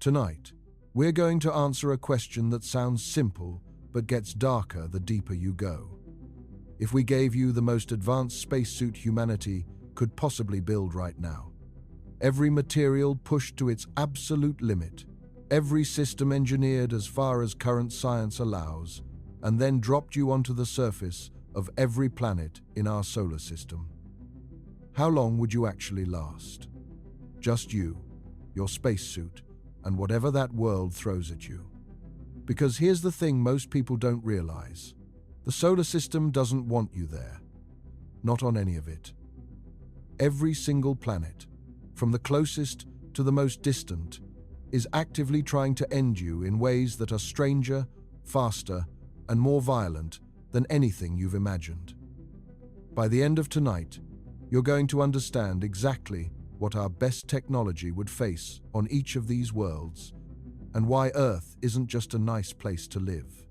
Tonight, we're going to answer a question that sounds simple but gets darker the deeper you go. If we gave you the most advanced spacesuit humanity could possibly build right now, every material pushed to its absolute limit, every system engineered as far as current science allows, and then dropped you onto the surface of every planet in our solar system, how long would you actually last? Just you, your spacesuit, and whatever that world throws at you. Because here's the thing most people don't realize. The solar system doesn't want you there. Not on any of it. Every single planet, from the closest to the most distant, is actively trying to end you in ways that are stranger, faster, and more violent than anything you've imagined. By the end of tonight, you're going to understand exactly what our best technology would face on each of these worlds, and why Earth isn't just a nice place to live.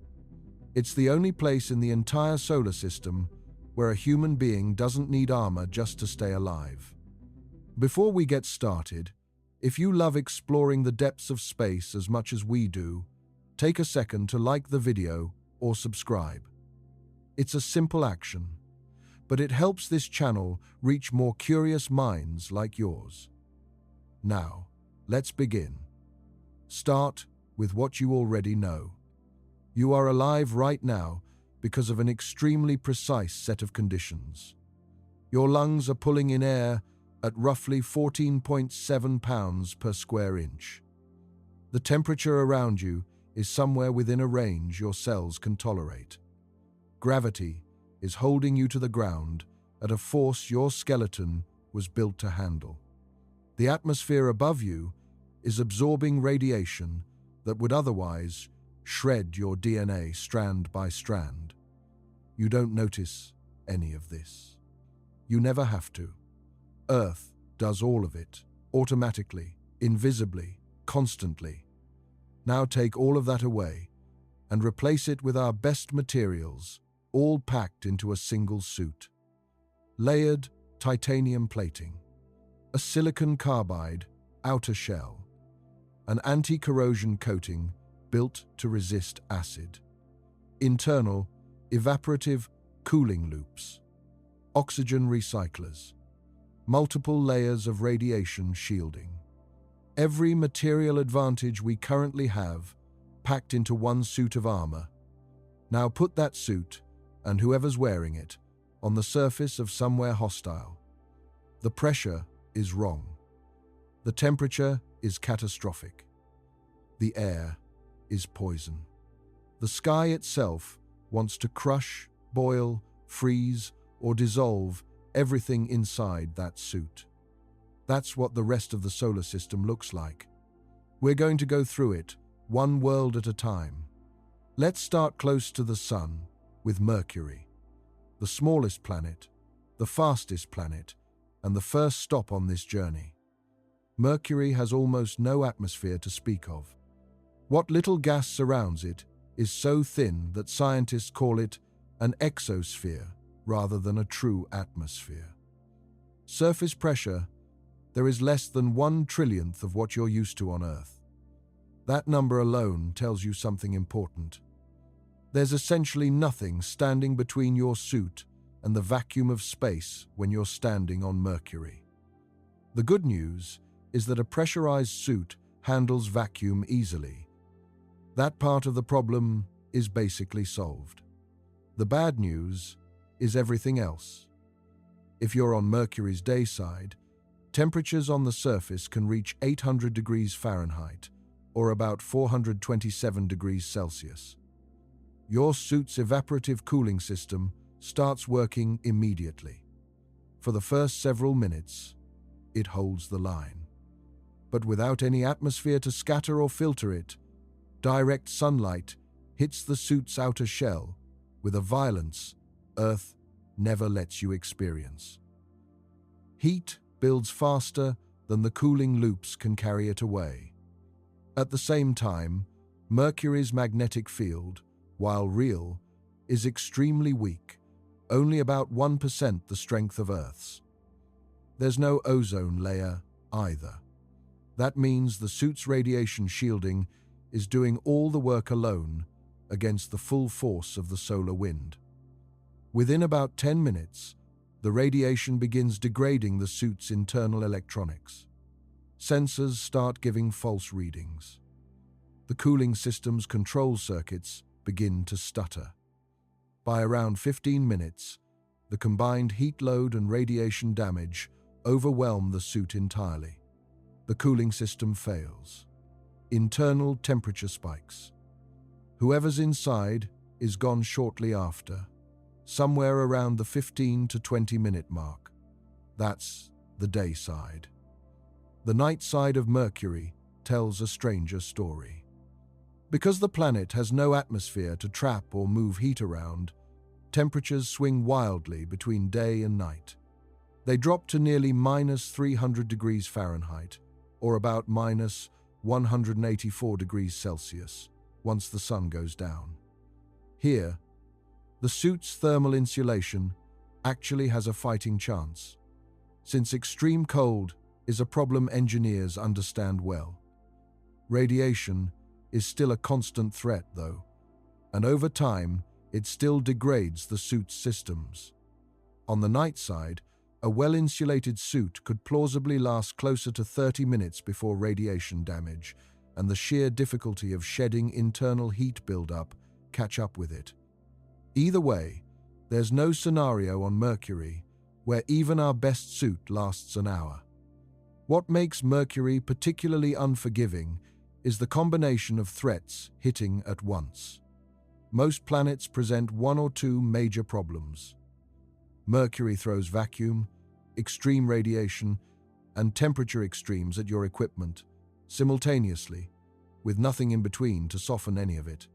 It's the only place in the entire solar system where a human being doesn't need armor just to stay alive. Before we get started, if you love exploring the depths of space as much as we do, take a second to like the video or subscribe. It's a simple action, but it helps this channel reach more curious minds like yours. Now, let's begin. Start with what you already know. You are alive right now because of an extremely precise set of conditions. Your lungs are pulling in air at roughly 14.7 pounds per square inch. The temperature around you is somewhere within a range your cells can tolerate. Gravity is holding you to the ground at a force your skeleton was built to handle. The atmosphere above you is absorbing radiation that would otherwise shred your DNA strand by strand. You don't notice any of this. You never have to. Earth does all of it, automatically, invisibly, constantly. Now take all of that away and replace it with our best materials, all packed into a single suit. Layered titanium plating, a silicon carbide outer shell, an anti-corrosion coating built to resist acid, internal evaporative cooling loops, oxygen recyclers, multiple layers of radiation shielding. Every material advantage we currently have packed into one suit of armor. Now put that suit, and whoever's wearing it, on the surface of somewhere hostile. The pressure is wrong. The temperature is catastrophic. The air is poison. The sky itself wants to crush, boil, freeze, or dissolve everything inside that suit. That's what the rest of the solar system looks like. We're going to go through it, one world at a time. Let's start close to the Sun, with Mercury, the smallest planet, the fastest planet, and the first stop on this journey. Mercury has almost no atmosphere to speak of. What little gas surrounds it is so thin that scientists call it an exosphere rather than a true atmosphere. Surface pressure, there is less than 1/1,000,000th of what you're used to on Earth. That number alone tells you something important. There's essentially nothing standing between your suit and the vacuum of space when you're standing on Mercury. The good news is that a pressurized suit handles vacuum easily. That part of the problem is basically solved. The bad news is everything else. If you're on Mercury's day side, temperatures on the surface can reach 800 degrees Fahrenheit, or about 427 degrees Celsius. Your suit's evaporative cooling system starts working immediately. For the first several minutes, it holds the line. But without any atmosphere to scatter or filter it, direct sunlight hits the suit's outer shell with a violence Earth never lets you experience. Heat builds faster than the cooling loops can carry it away. At the same time, Mercury's magnetic field, while real, is extremely weak, only about 1% the strength of Earth's. There's no ozone layer either. That means the suit's radiation shielding is doing all the work alone against the full force of the solar wind. Within about 10 minutes, the radiation begins degrading the suit's internal electronics. Sensors start giving false readings. The cooling system's control circuits begin to stutter. By around 15 minutes, the combined heat load and radiation damage overwhelm the suit entirely. The cooling system fails. Internal temperature spikes. Whoever's inside is gone shortly after, somewhere around the 15 to 20-minute mark. That's the day side. The night side of Mercury tells a stranger story. Because the planet has no atmosphere to trap or move heat around, temperatures swing wildly between day and night. They drop to nearly minus 300 degrees Fahrenheit, or about minus 184 degrees Celsius, once the sun goes down. Here, the suit's thermal insulation actually has a fighting chance, since extreme cold is a problem engineers understand well. Radiation is still a constant threat, though, and over time, it still degrades the suit's systems. On the night side, a well-insulated suit could plausibly last closer to 30 minutes before radiation damage, and the sheer difficulty of shedding internal heat buildup catch up with it. Either way, there's no scenario on Mercury where even our best suit lasts an hour. What makes Mercury particularly unforgiving is the combination of threats hitting at once. Most planets present one or two major problems. Mercury throws vacuum, extreme radiation, and temperature extremes at your equipment simultaneously, with nothing in between to soften any of it.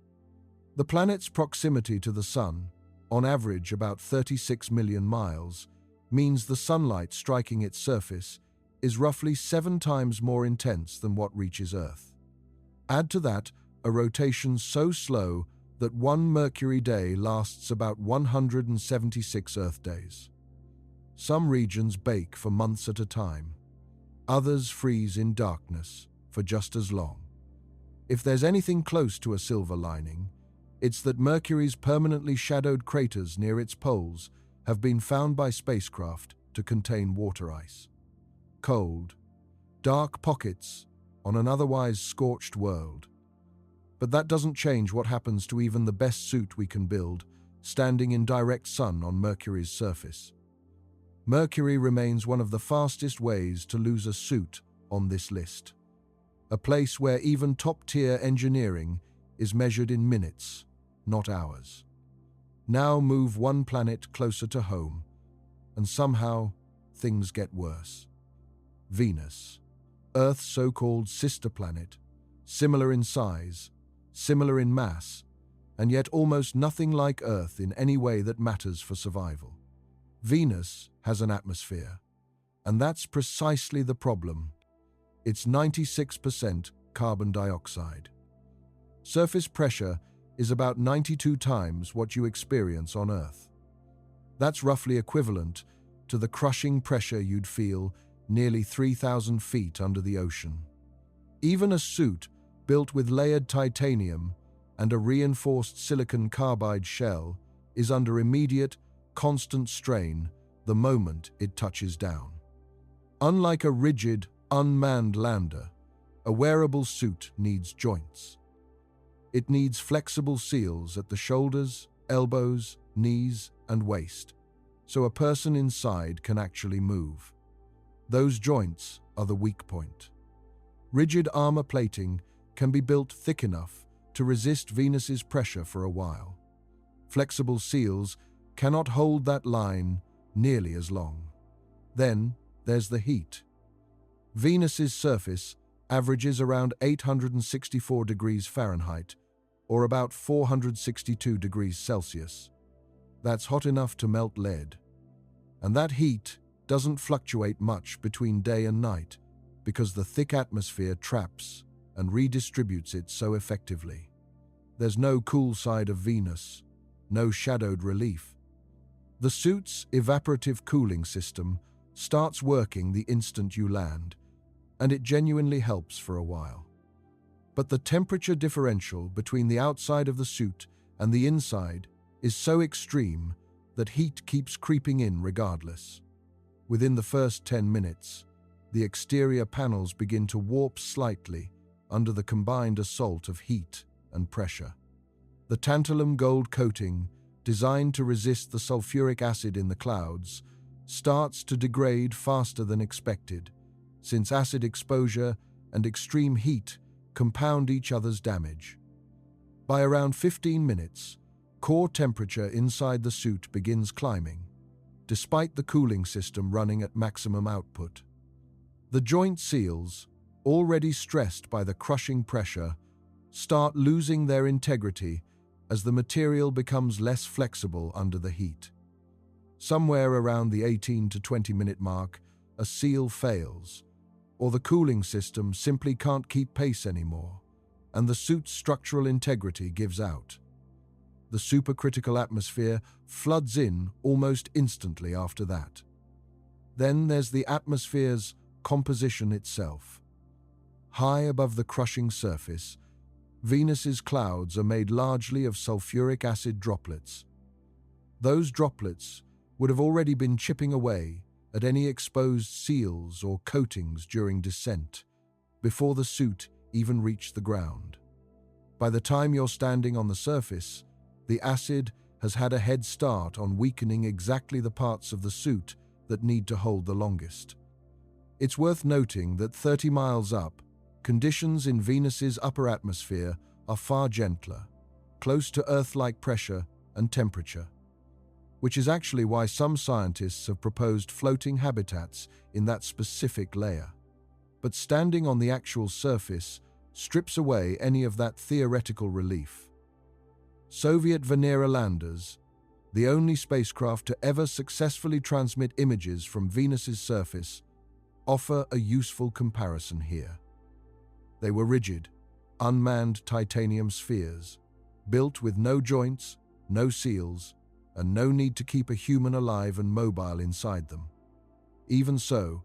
The planet's proximity to the Sun, on average about 36 million miles, means the sunlight striking its surface is roughly 7 times more intense than what reaches Earth. Add to that a rotation so slow that one Mercury day lasts about 176 Earth days. Some regions bake for months at a time. Others freeze in darkness for just as long. If there's anything close to a silver lining, it's that Mercury's permanently shadowed craters near its poles have been found by spacecraft to contain water ice. Cold, dark pockets on an otherwise scorched world. But that doesn't change what happens to even the best suit we can build, standing in direct sun on Mercury's surface. Mercury remains one of the fastest ways to lose a suit on this list. A place where even top-tier engineering is measured in minutes, not hours. Now move one planet closer to home, and somehow things get worse. Venus, Earth's so-called sister planet, similar in size, similar in mass, and yet almost nothing like Earth in any way that matters for survival. Venus has an atmosphere, and that's precisely the problem. It's 96% carbon dioxide. Surface pressure is about 92 times what you experience on Earth. That's roughly equivalent to the crushing pressure you'd feel nearly 3,000 feet under the ocean. Even a suit built with layered titanium and a reinforced silicon carbide shell is under immediate, constant strain the moment it touches down. Unlike a rigid, unmanned lander, a wearable suit needs joints. It needs flexible seals at the shoulders, elbows, knees, and waist, so a person inside can actually move. Those joints are the weak point. Rigid armor plating can be built thick enough to resist Venus's pressure for a while. Flexible seals cannot hold that line nearly as long. Then there's the heat. Venus's surface averages around 864 degrees Fahrenheit, or about 462 degrees Celsius. That's hot enough to melt lead. And that heat doesn't fluctuate much between day and night because the thick atmosphere traps and redistributes it so effectively. There's no cool side of Venus, no shadowed relief. The suit's evaporative cooling system starts working the instant you land, and it genuinely helps for a while. But the temperature differential between the outside of the suit and the inside is so extreme that heat keeps creeping in regardless. Within the first 10 minutes, the exterior panels begin to warp slightly under the combined assault of heat and pressure. The tantalum gold coating, designed to resist the sulfuric acid in the clouds, starts to degrade faster than expected, since acid exposure and extreme heat compound each other's damage. By around 15 minutes, core temperature inside the suit begins climbing, despite the cooling system running at maximum output. The joint seals, already stressed by the crushing pressure, start losing their integrity as the material becomes less flexible under the heat. Somewhere around the 18 to 20-minute mark, a seal fails, or the cooling system simply can't keep pace anymore, and the suit's structural integrity gives out. The supercritical atmosphere floods in almost instantly after that. Then there's the atmosphere's composition itself. High above the crushing surface, Venus's clouds are made largely of sulfuric acid droplets. Those droplets would have already been chipping away at any exposed seals or coatings during descent, before the suit even reached the ground. By the time you're standing on the surface, the acid has had a head start on weakening exactly the parts of the suit that need to hold the longest. It's worth noting that 30 miles up, conditions in Venus's upper atmosphere are far gentler, close to Earth-like pressure and temperature, which is actually why some scientists have proposed floating habitats in that specific layer. But standing on the actual surface strips away any of that theoretical relief. Soviet Venera landers, the only spacecraft to ever successfully transmit images from Venus's surface, offer a useful comparison here. They were rigid, unmanned titanium spheres, built with no joints, no seals, and no need to keep a human alive and mobile inside them. Even so,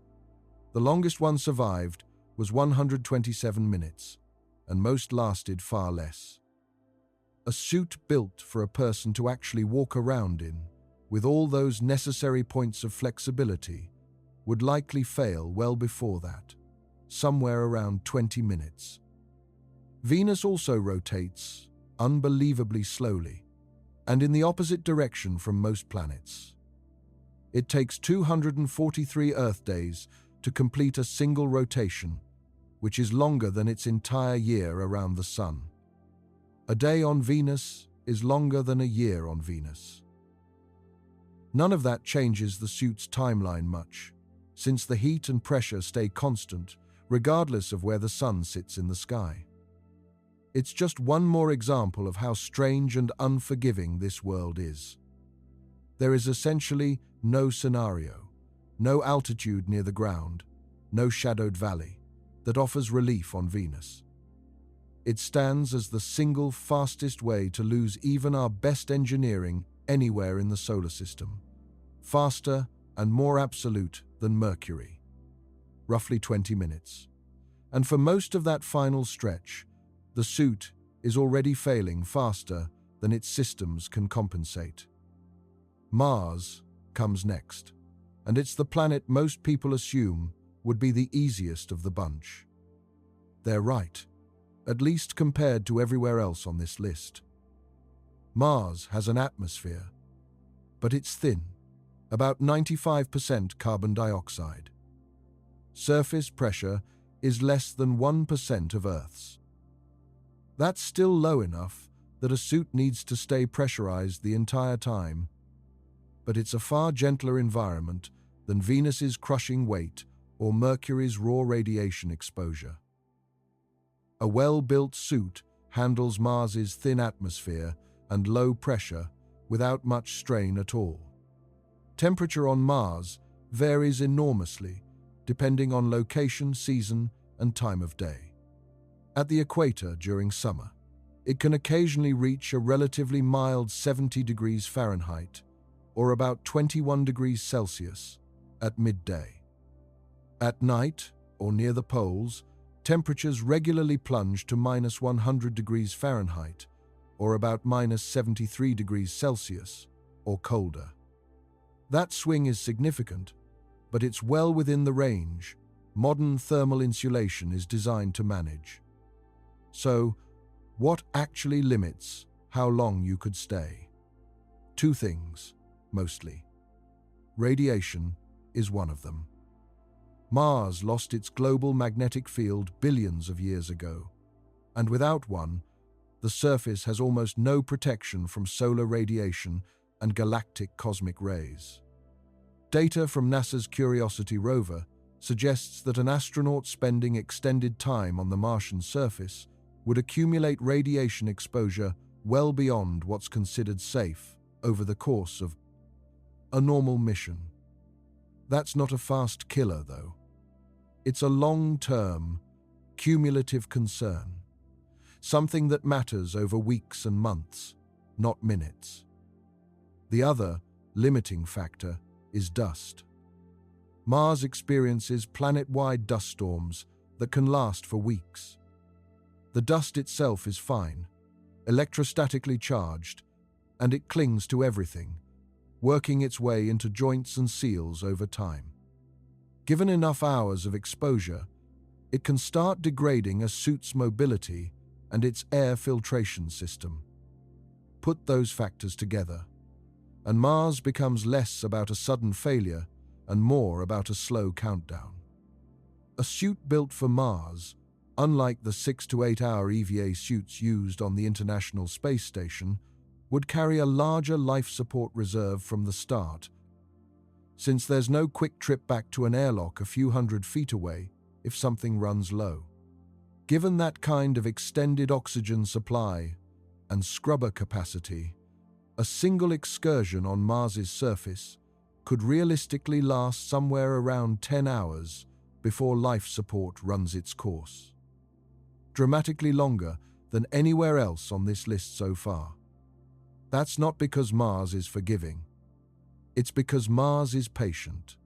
the longest one survived was 127 minutes, and most lasted far less. A suit built for a person to actually walk around in, with all those necessary points of flexibility, would likely fail well before that, somewhere around 20 minutes. Venus also rotates unbelievably slowly, and in the opposite direction from most planets. It takes 243 Earth days to complete a single rotation, which is longer than its entire year around the Sun. A day on Venus is longer than a year on Venus. None of that changes the suit's timeline much, since the heat and pressure stay constant regardless of where the Sun sits in the sky. It's just one more example of how strange and unforgiving this world is. There is essentially no scenario, no altitude near the ground, no shadowed valley, that offers relief on Venus. It stands as the single fastest way to lose even our best engineering anywhere in the solar system. Faster and more absolute than Mercury. Roughly 20 minutes. And for most of that final stretch, the suit is already failing faster than its systems can compensate. Mars comes next, and it's the planet most people assume would be the easiest of the bunch. They're right, at least compared to everywhere else on this list. Mars has an atmosphere, but it's thin, about 95% carbon dioxide. Surface pressure is less than 1% of Earth's. That's still low enough that a suit needs to stay pressurized the entire time, but it's a far gentler environment than Venus's crushing weight or Mercury's raw radiation exposure. A well-built suit handles Mars's thin atmosphere and low pressure without much strain at all. Temperature on Mars varies enormously depending on location, season, and time of day. At the equator during summer, it can occasionally reach a relatively mild 70 degrees Fahrenheit, or about 21 degrees Celsius, at midday. At night, or near the poles, temperatures regularly plunge to -100 degrees Fahrenheit, or about -73 degrees Celsius, or colder. That swing is significant, but it's well within the range modern thermal insulation is designed to manage. So, what actually limits how long you could stay? Two things, mostly. Radiation is one of them. Mars lost its global magnetic field billions of years ago, and without one, the surface has almost no protection from solar radiation and galactic cosmic rays. Data from NASA's Curiosity rover suggests that an astronaut spending extended time on the Martian surface would accumulate radiation exposure well beyond what's considered safe over the course of a normal mission. That's not a fast killer, though. It's a long-term, cumulative concern, something that matters over weeks and months, not minutes. The other, limiting factor is dust. Mars experiences planet-wide dust storms that can last for weeks. The dust itself is fine, electrostatically charged, and it clings to everything, working its way into joints and seals over time. Given enough hours of exposure, it can start degrading a suit's mobility and its air filtration system. Put those factors together, and Mars becomes less about a sudden failure and more about a slow countdown. A suit built for Mars, unlike the 6 to 8 hour EVA suits used on the International Space Station, would carry a larger life support reserve from the start, since there's no quick trip back to an airlock a few hundred feet away if something runs low. Given that kind of extended oxygen supply and scrubber capacity, a single excursion on Mars's surface could realistically last somewhere around 10 hours before life support runs its course. Dramatically longer than anywhere else on this list so far. That's not because Mars is forgiving. It's because Mars is patient.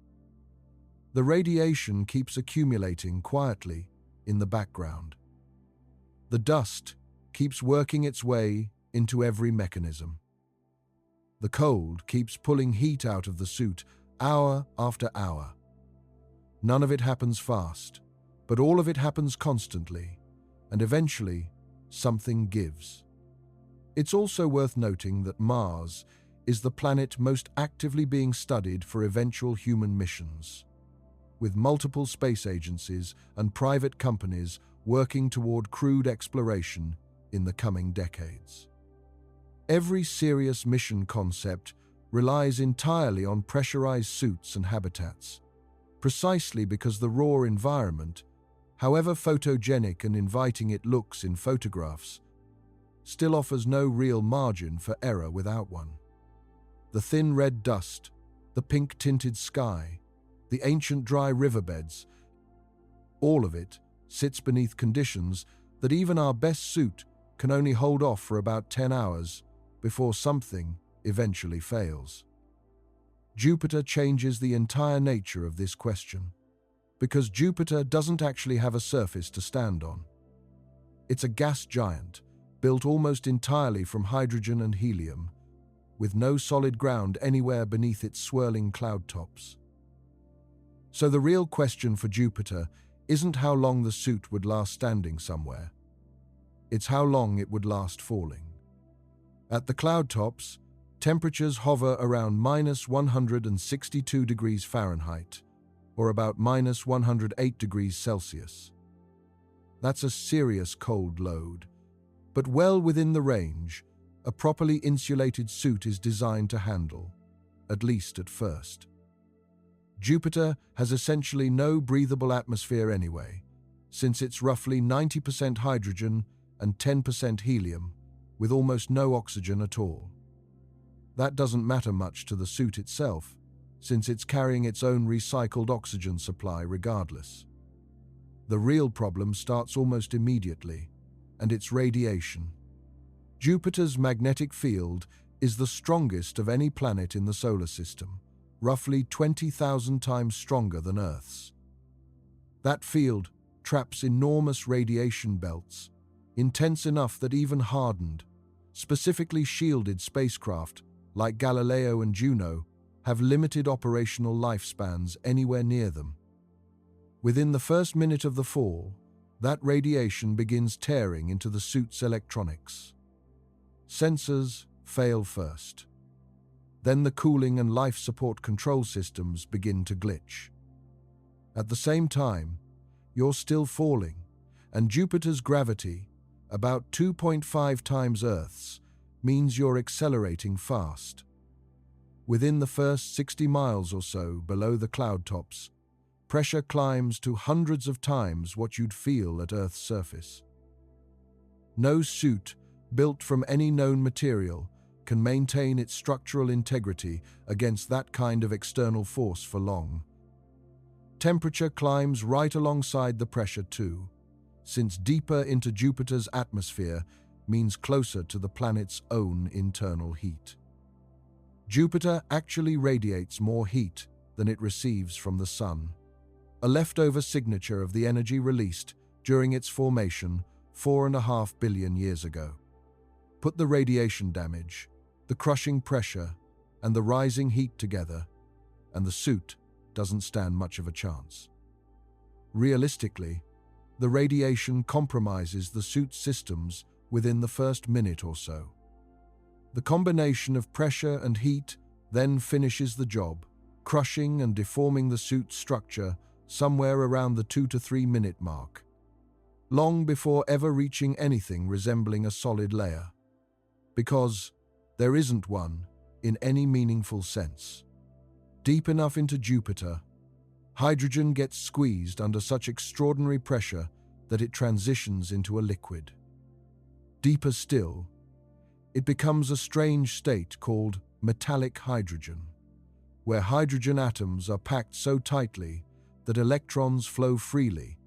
The radiation keeps accumulating quietly in the background. The dust keeps working its way into every mechanism. The cold keeps pulling heat out of the suit hour after hour. None of it happens fast, but all of it happens constantly, and eventually something gives. It's also worth noting that Mars is the planet most actively being studied for eventual human missions, with multiple space agencies and private companies working toward crewed exploration in the coming decades. Every serious mission concept relies entirely on pressurized suits and habitats, precisely because the raw environment, however photogenic and inviting it looks in photographs, still offers no real margin for error without one. The thin red dust, the pink-tinted sky, the ancient dry riverbeds, all of it sits beneath conditions that even our best suit can only hold off for about 10 hours before something eventually fails. Jupiter changes the entire nature of this question, because Jupiter doesn't actually have a surface to stand on. It's a gas giant, built almost entirely from hydrogen and helium, with no solid ground anywhere beneath its swirling cloud tops. So the real question for Jupiter isn't how long the suit would last standing somewhere. It's how long it would last falling. At the cloud tops, temperatures hover around -162 degrees Fahrenheit, or about -108 degrees Celsius. That's a serious cold load, but well within the range a properly insulated suit is designed to handle, at least at first. Jupiter has essentially no breathable atmosphere anyway, since it's roughly 90% hydrogen and 10% helium, with almost no oxygen at all. That doesn't matter much to the suit itself, since it's carrying its own recycled oxygen supply regardless. The real problem starts almost immediately, and it's radiation. Jupiter's magnetic field is the strongest of any planet in the solar system, roughly 20,000 times stronger than Earth's. That field traps enormous radiation belts, intense enough that even hardened, specifically shielded spacecraft like Galileo and Juno have limited operational lifespans anywhere near them. Within the first minute of the fall, that radiation begins tearing into the suit's electronics. Sensors fail first. Then the cooling and life support control systems begin to glitch. At the same time, you're still falling, and Jupiter's gravity, about 2.5 times Earth's, means you're accelerating fast. Within the first 60 miles or so below the cloud tops, pressure climbs to hundreds of times what you'd feel at Earth's surface. No suit built from any known material can maintain its structural integrity against that kind of external force for long. Temperature climbs right alongside the pressure too, since deeper into Jupiter's atmosphere means closer to the planet's own internal heat. Jupiter actually radiates more heat than it receives from the Sun, a leftover signature of the energy released during its formation 4.5 billion years ago. Put the radiation damage, the crushing pressure, and the rising heat together, and the suit doesn't stand much of a chance. Realistically, the radiation compromises the suit's systems within the first minute or so. The combination of pressure and heat then finishes the job, crushing and deforming the suit's structure somewhere around the 2 to 3 minute mark, long before ever reaching anything resembling a solid layer. Because there isn't one in any meaningful sense. Deep enough into Jupiter, hydrogen gets squeezed under such extraordinary pressure that it transitions into a liquid. Deeper still, it becomes a strange state called metallic hydrogen, where hydrogen atoms are packed so tightly that electrons flow freely,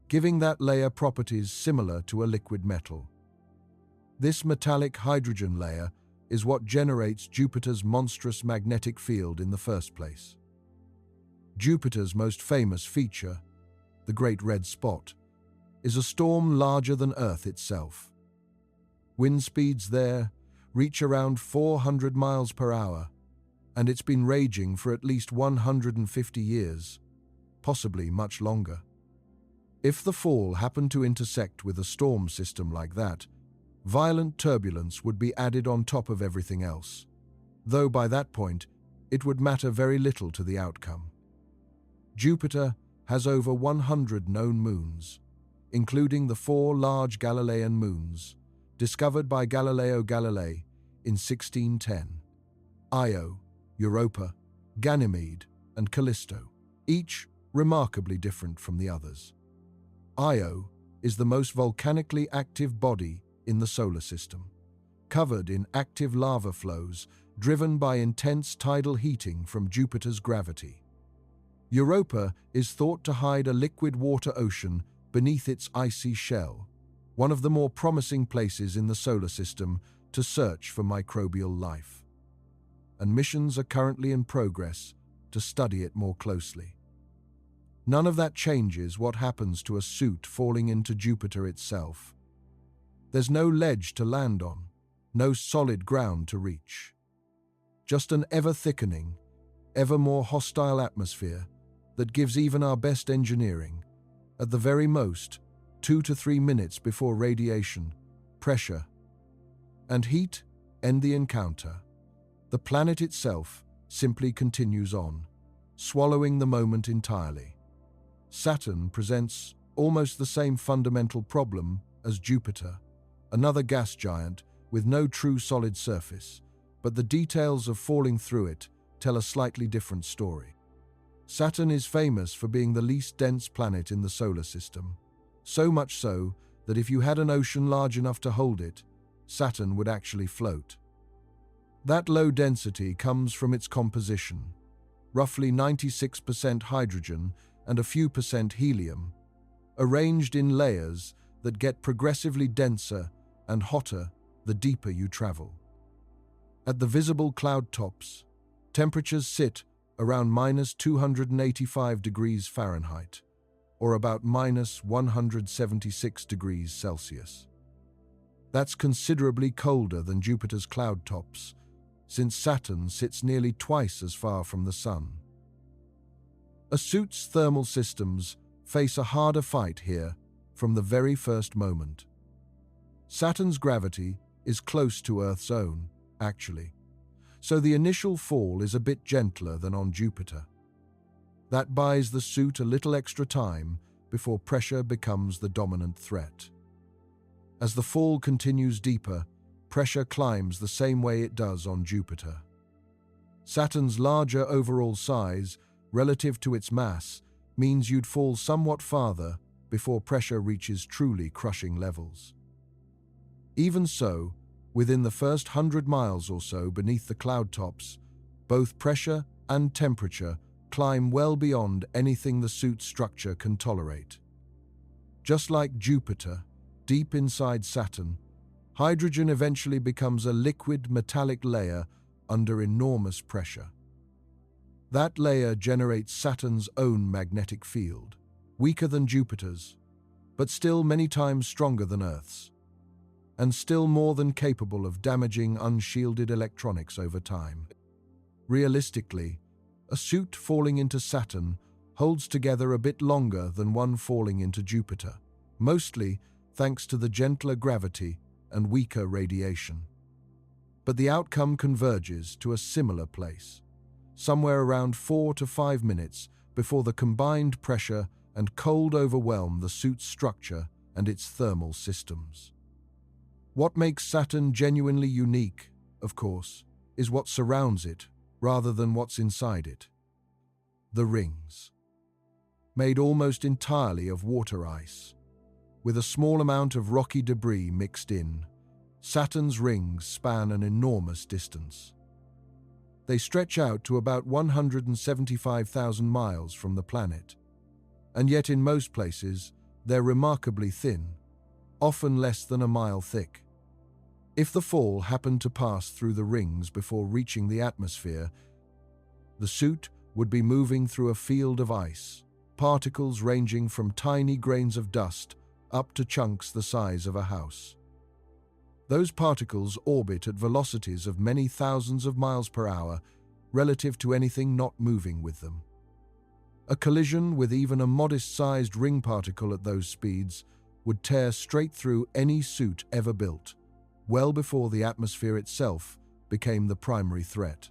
giving that layer properties similar to a liquid metal. This metallic hydrogen layer is what generates Jupiter's monstrous magnetic field in the first place. Jupiter's most famous feature, the Great Red Spot, is a storm larger than Earth itself. Wind speeds there reach around 400 miles per hour, and it's been raging for at least 150 years, possibly much longer. If the fall happened to intersect with a storm system like that, violent turbulence would be added on top of everything else, though by that point it would matter very little to the outcome. Jupiter has over 100 known moons, including the 4 large Galilean moons, discovered by Galileo Galilei in 1610, Io, Europa, Ganymede, and Callisto, each remarkably different from the others. Io is the most volcanically active body in the solar system, covered in active lava flows driven by intense tidal heating from Jupiter's gravity. Europa is thought to hide a liquid water ocean beneath its icy shell, one of the more promising places in the solar system to search for microbial life. And missions are currently in progress to study it more closely. None of that changes what happens to a suit falling into Jupiter itself. There's no ledge to land on, no solid ground to reach. Just an ever-thickening, ever more hostile atmosphere that gives even our best engineering, at the very most, 2 to 3 minutes before radiation, pressure, and heat end the encounter. The planet itself simply continues on, swallowing the moment entirely. Saturn presents almost the same fundamental problem as Jupiter, another gas giant with no true solid surface, but the details of falling through it tell a slightly different story. Saturn is famous for being the least dense planet in the solar system, so much so that if you had an ocean large enough to hold it, Saturn would actually float. That low density comes from its composition, roughly 96% hydrogen and a few percent helium, arranged in layers that get progressively denser and hotter the deeper you travel. At the visible cloud tops, temperatures sit around -285 degrees Fahrenheit, or about minus 176 degrees Celsius. That's considerably colder than Jupiter's cloud tops, since Saturn sits nearly twice as far from the Sun. A suit's thermal systems face a harder fight here from the very first moment. Saturn's gravity is close to Earth's own, actually, so the initial fall is a bit gentler than on Jupiter. That buys the suit a little extra time before pressure becomes the dominant threat. As the fall continues deeper, pressure climbs the same way it does on Jupiter. Saturn's larger overall size relative to its mass means you'd fall somewhat farther before pressure reaches truly crushing levels. Even so, within the first 100 miles or so beneath the cloud tops, both pressure and temperature climb well beyond anything the suit's structure can tolerate. Just like Jupiter, deep inside Saturn, hydrogen eventually becomes a liquid metallic layer under enormous pressure. That layer generates Saturn's own magnetic field, weaker than Jupiter's, but still many times stronger than Earth's, and still more than capable of damaging unshielded electronics over time. Realistically, a suit falling into Saturn holds together a bit longer than one falling into Jupiter, mostly thanks to the gentler gravity and weaker radiation. But the outcome converges to a similar place, somewhere around 4 to 5 minutes before the combined pressure and cold overwhelm the suit's structure and its thermal systems. What makes Saturn genuinely unique, of course, is what surrounds it rather than what's inside it. The rings. Made almost entirely of water ice, with a small amount of rocky debris mixed in, Saturn's rings span an enormous distance. They stretch out to about 175,000 miles from the planet, and yet in most places they're remarkably thin, often less than a mile thick. If the fall happened to pass through the rings before reaching the atmosphere, the suit would be moving through a field of ice, particles ranging from tiny grains of dust up to chunks the size of a house. Those particles orbit at velocities of many thousands of miles per hour relative to anything not moving with them. A collision with even a modest-sized ring particle at those speeds would tear straight through any suit ever built, well before the atmosphere itself became the primary threat.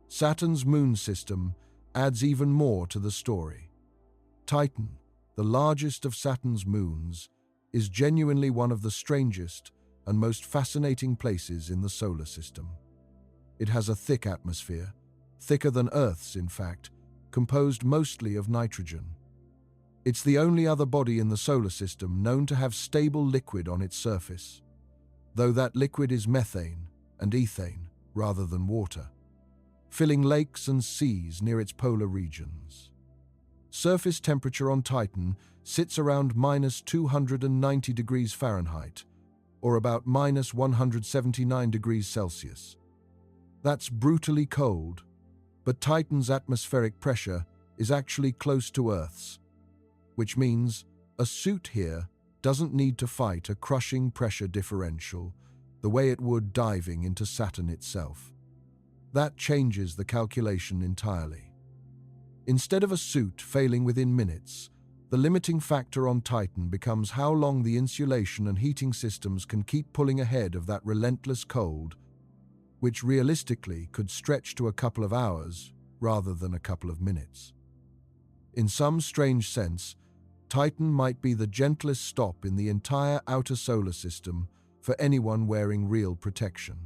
Saturn's moon system adds even more to the story. Titan, the largest of Saturn's moons, is genuinely one of the strangest and most fascinating places in the solar system. It has a thick atmosphere, thicker than Earth's in fact, composed mostly of nitrogen. It's the only other body in the solar system known to have stable liquid on its surface, though that liquid is methane and ethane rather than water, filling lakes and seas near its polar regions. Surface temperature on Titan sits around minus 290 degrees Fahrenheit, or about minus 179 degrees Celsius. That's brutally cold, but Titan's atmospheric pressure is actually close to Earth's, which means a suit here doesn't need to fight a crushing pressure differential the way it would diving into Saturn itself. That changes the calculation entirely. Instead of a suit failing within minutes, the limiting factor on Titan becomes how long the insulation and heating systems can keep pulling ahead of that relentless cold, which realistically could stretch to a couple of hours rather than a couple of minutes. In some strange sense, Titan might be the gentlest stop in the entire outer solar system for anyone wearing real protection.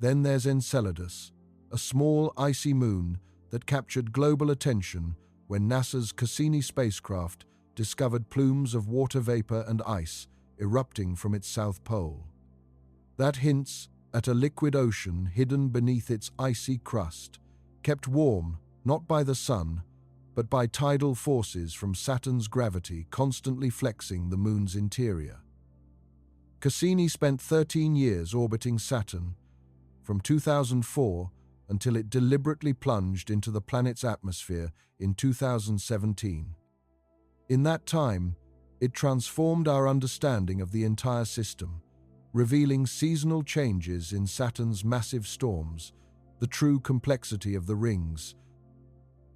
Then there's Enceladus, a small icy moon that captured global attention when NASA's Cassini spacecraft discovered plumes of water vapor and ice erupting from its south pole. That hints at a liquid ocean hidden beneath its icy crust, kept warm not by the sun, but by tidal forces from Saturn's gravity constantly flexing the moon's interior. Cassini spent 13 years orbiting Saturn, from 2004 until it deliberately plunged into the planet's atmosphere in 2017. In that time, it transformed our understanding of the entire system, revealing seasonal changes in Saturn's massive storms, the true complexity of the rings,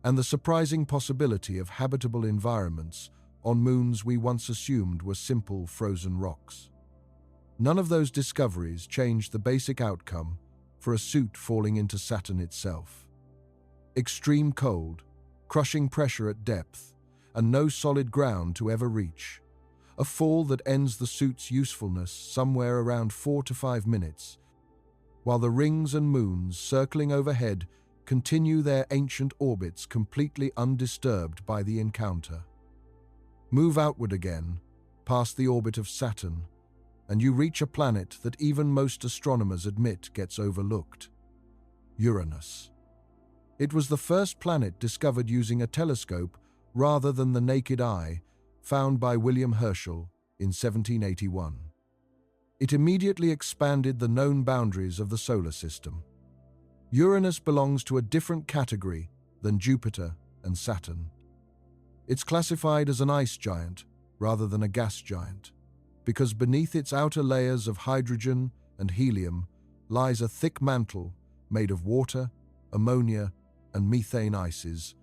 and the surprising possibility of habitable environments on moons we once assumed were simple frozen rocks. None of those discoveries changed the basic outcome for a suit falling into Saturn itself. Extreme cold, crushing pressure at depth, and no solid ground to ever reach. A fall that ends the suit's usefulness somewhere around 4 to 5 minutes, while the rings and moons circling overhead continue their ancient orbits completely undisturbed by the encounter. Move outward again, past the orbit of Saturn, and you reach a planet that even most astronomers admit gets overlooked: Uranus. It was the first planet discovered using a telescope rather than the naked eye, found by William Herschel in 1781. It immediately expanded the known boundaries of the solar system. Uranus belongs to a different category than Jupiter and Saturn. It's classified as an ice giant rather than a gas giant, because beneath its outer layers of hydrogen and helium lies a thick mantle made of water, ammonia, and methane ices,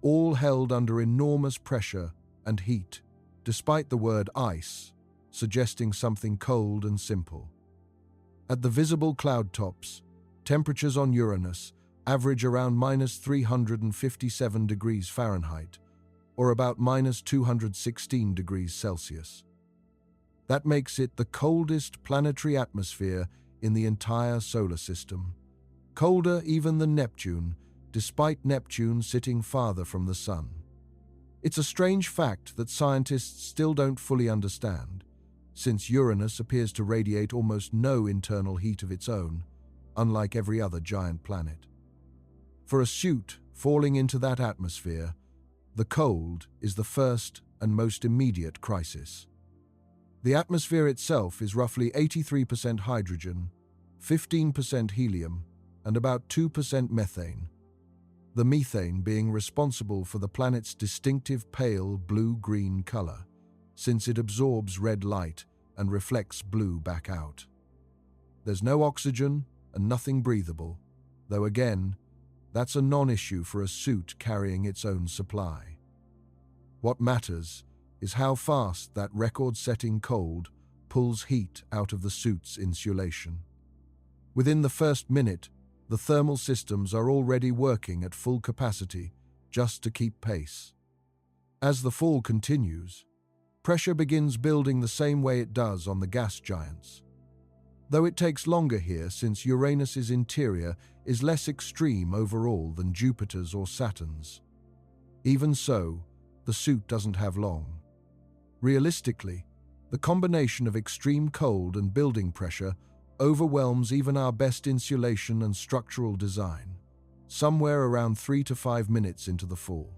all held under enormous pressure and heat, despite the word ice suggesting something cold and simple. At the visible cloud tops, temperatures on Uranus average around -357 degrees Fahrenheit, or about -216 degrees Celsius. That makes it the coldest planetary atmosphere in the entire solar system, colder even than Neptune, despite Neptune sitting farther from the Sun. It's a strange fact that scientists still don't fully understand, since Uranus appears to radiate almost no internal heat of its own, unlike every other giant planet. For a suit falling into that atmosphere, the cold is the first and most immediate crisis. The atmosphere itself is roughly 83% hydrogen, 15% helium, and about 2% methane, the methane being responsible for the planet's distinctive pale blue-green color, since it absorbs red light and reflects blue back out. There's no oxygen and nothing breathable, though again, that's a non-issue for a suit carrying its own supply. What matters is how fast that record-setting cold pulls heat out of the suit's insulation. Within the first minute, the thermal systems are already working at full capacity just to keep pace. As the fall continues, pressure begins building the same way it does on the gas giants. Though it takes longer here since Uranus's interior is less extreme overall than Jupiter's or Saturn's. Even so, the suit doesn't have long. Realistically, the combination of extreme cold and building pressure overwhelms even our best insulation and structural design, somewhere around 3 to 5 minutes into the fall.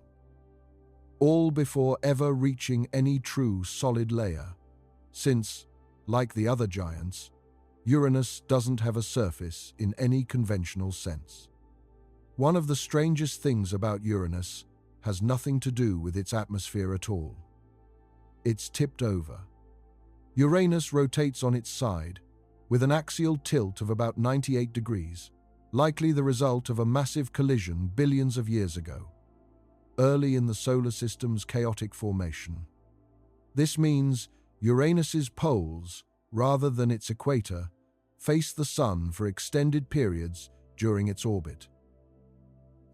All before ever reaching any true solid layer, since, like the other giants, Uranus doesn't have a surface in any conventional sense. One of the strangest things about Uranus has nothing to do with its atmosphere at all. It's tipped over. Uranus rotates on its side, with an axial tilt of about 98 degrees, likely the result of a massive collision billions of years ago, early in the solar system's chaotic formation. This means Uranus's poles, rather than its equator, face the Sun for extended periods during its orbit.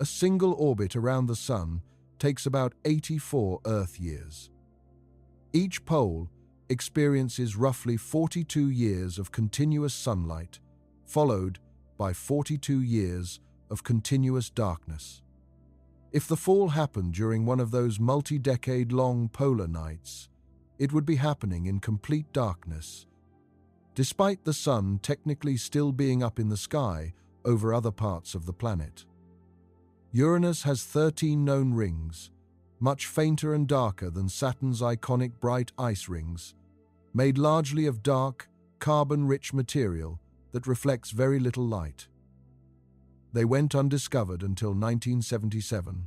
A single orbit around the Sun takes about 84 Earth years. Each pole experiences roughly 42 years of continuous sunlight, followed by 42 years of continuous darkness. If the fall happened during one of those multi-decade-long polar nights, it would be happening in complete darkness, despite the Sun technically still being up in the sky over other parts of the planet. Uranus has 13 known rings, much fainter and darker than Saturn's iconic bright ice rings, made largely of dark, carbon-rich material that reflects very little light. They went undiscovered until 1977,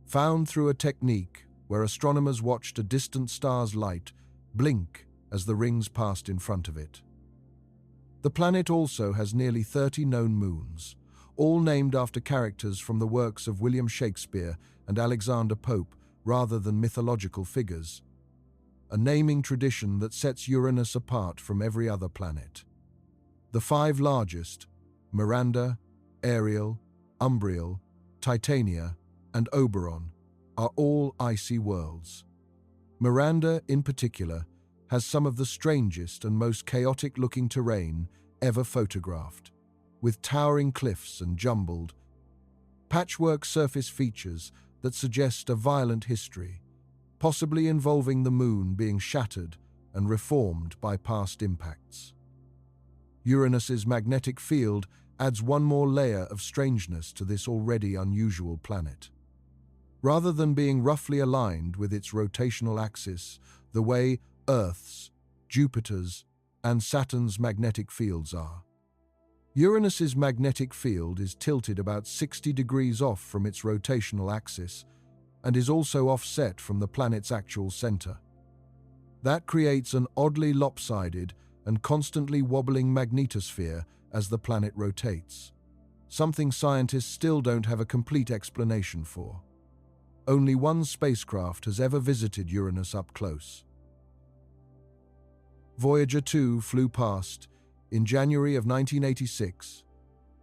found through a technique where astronomers watched a distant star's light blink as the rings passed in front of it. The planet also has nearly 30 known moons, all named after characters from the works of William Shakespeare and Alexander Pope rather than mythological figures, a naming tradition that sets Uranus apart from every other planet. The 5 largest, Miranda, Ariel, Umbriel, Titania, and Oberon, are all icy worlds. Miranda, in particular, has some of the strangest and most chaotic-looking terrain ever photographed, with towering cliffs and jumbled, patchwork surface features that suggest a violent history, possibly involving the moon being shattered and reformed by past impacts. Uranus's magnetic field adds one more layer of strangeness to this already unusual planet. Rather than being roughly aligned with its rotational axis, the way Earth's, Jupiter's, and Saturn's magnetic fields are, Uranus's magnetic field is tilted about 60 degrees off from its rotational axis and is also offset from the planet's actual center. That creates an oddly lopsided and constantly wobbling magnetosphere as the planet rotates, something scientists still don't have a complete explanation for. Only one spacecraft has ever visited Uranus up close. Voyager 2 flew past in January of 1986,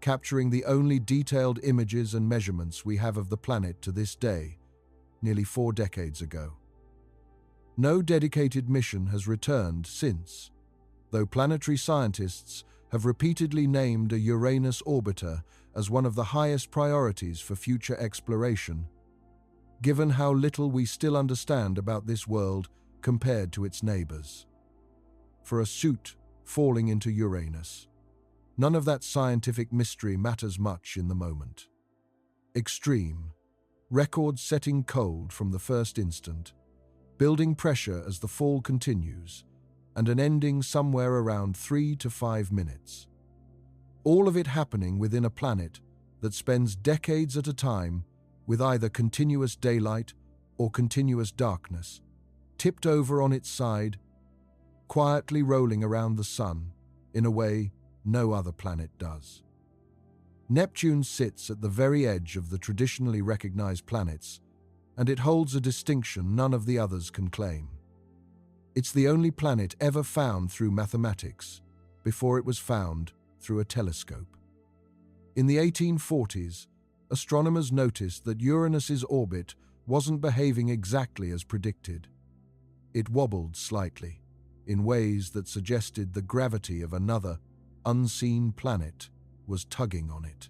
capturing the only detailed images and measurements we have of the planet to this day, nearly 4 decades ago. No dedicated mission has returned since, though planetary scientists have repeatedly named a Uranus orbiter as one of the highest priorities for future exploration, given how little we still understand about this world compared to its neighbors. For a suit falling into Uranus, none of that scientific mystery matters much in the moment. Extreme, record-setting cold from the first instant, building pressure as the fall continues, and an ending somewhere around 3 to 5 minutes. All of it happening within a planet that spends decades at a time with either continuous daylight or continuous darkness, tipped over on its side, quietly rolling around the sun in a way no other planet does. Neptune sits at the very edge of the traditionally recognized planets, and it holds a distinction none of the others can claim. It's the only planet ever found through mathematics, before it was found through a telescope. In the 1840s, astronomers noticed that Uranus's orbit wasn't behaving exactly as predicted. It wobbled slightly, in ways that suggested the gravity of another, unseen planet was tugging on it.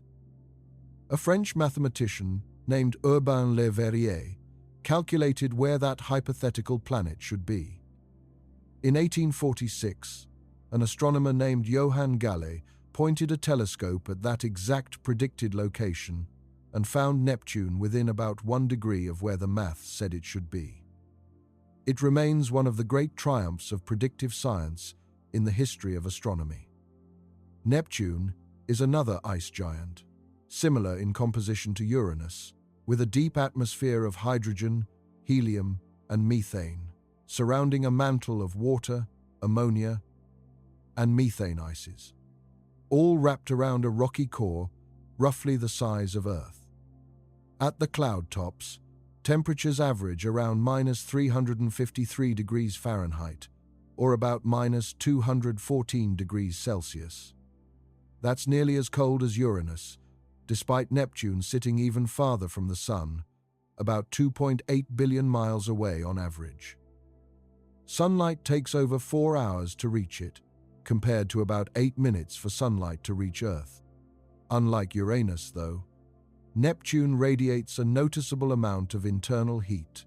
A French mathematician named Urbain Le Verrier calculated where that hypothetical planet should be. In 1846, an astronomer named Johann Galle pointed a telescope at that exact predicted location and found Neptune within about 1 degree of where the math said it should be. It remains one of the great triumphs of predictive science in the history of astronomy. Neptune is another ice giant, similar in composition to Uranus, with a deep atmosphere of hydrogen, helium, and methane, surrounding a mantle of water, ammonia, and methane ices, all wrapped around a rocky core roughly the size of Earth. At the cloud tops, temperatures average around -353 degrees Fahrenheit, or about -214 degrees Celsius. That's nearly as cold as Uranus, despite Neptune sitting even farther from the Sun, about 2.8 billion miles away on average. Sunlight takes over 4 hours to reach it, compared to about 8 minutes for sunlight to reach Earth. Unlike Uranus, though, Neptune radiates a noticeable amount of internal heat,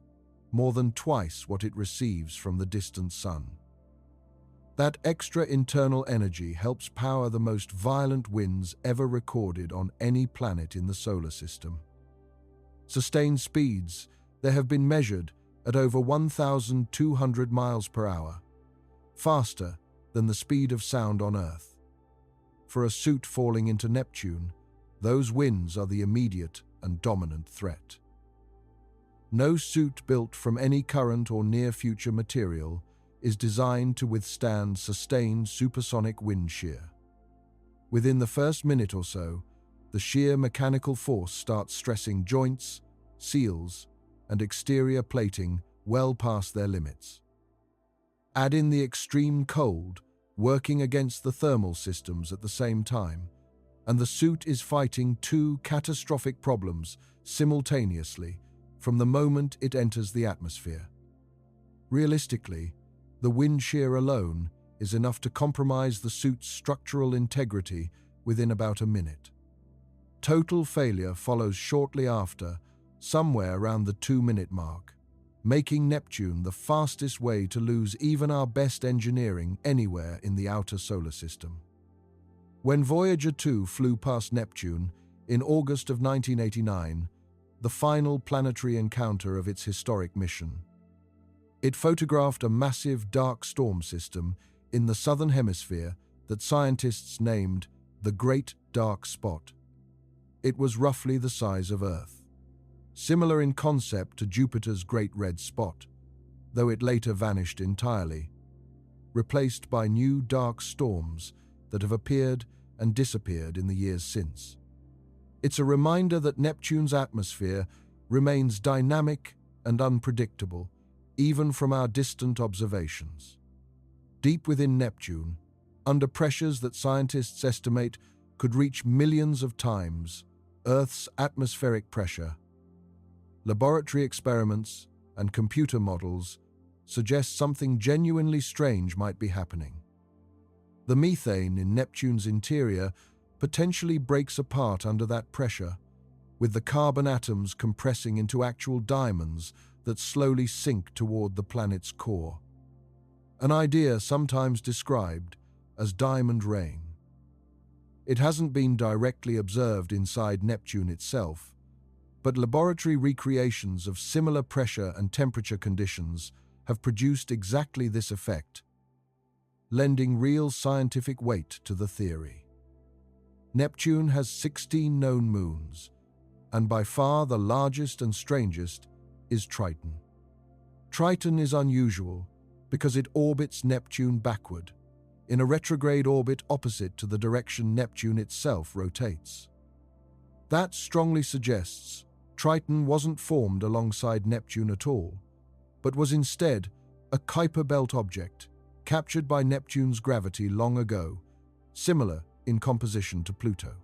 more than twice what it receives from the distant Sun. That extra internal energy helps power the most violent winds ever recorded on any planet in the solar system. Sustained speeds there have been measured at over 1,200 miles per hour, faster than the speed of sound on Earth. For a suit falling into Neptune, those winds are the immediate and dominant threat. No suit built from any current or near-future material is designed to withstand sustained supersonic wind shear. Within the first minute or so, the sheer mechanical force starts stressing joints, seals, and exterior plating well past their limits. Add in the extreme cold, working against the thermal systems at the same time, and the suit is fighting two catastrophic problems simultaneously from the moment it enters the atmosphere. Realistically, the wind shear alone is enough to compromise the suit's structural integrity within about a minute. Total failure follows shortly after, somewhere around the 2-minute mark, making Neptune the fastest way to lose even our best engineering anywhere in the outer solar system. When Voyager 2 flew past Neptune in August of 1989, the final planetary encounter of its historic mission, it photographed a massive dark storm system in the southern hemisphere that scientists named the Great Dark Spot. It was roughly the size of Earth, similar in concept to Jupiter's Great Red Spot, though it later vanished entirely, replaced by new dark storms that have appeared and disappeared in the years since. It's a reminder that Neptune's atmosphere remains dynamic and unpredictable, even from our distant observations. Deep within Neptune, under pressures that scientists estimate could reach millions of times Earth's atmospheric pressure, laboratory experiments and computer models suggest something genuinely strange might be happening. The methane in Neptune's interior potentially breaks apart under that pressure, with the carbon atoms compressing into actual diamonds that slowly sink toward the planet's core. An idea sometimes described as diamond rain. It hasn't been directly observed inside Neptune itself, but laboratory recreations of similar pressure and temperature conditions have produced exactly this effect, lending real scientific weight to the theory. Neptune has 16 known moons, and by far the largest and strangest is Triton. Triton is unusual because it orbits Neptune backward, in a retrograde orbit opposite to the direction Neptune itself rotates. That strongly suggests Triton wasn't formed alongside Neptune at all, but was instead a Kuiper belt object captured by Neptune's gravity long ago, similar in composition to Pluto.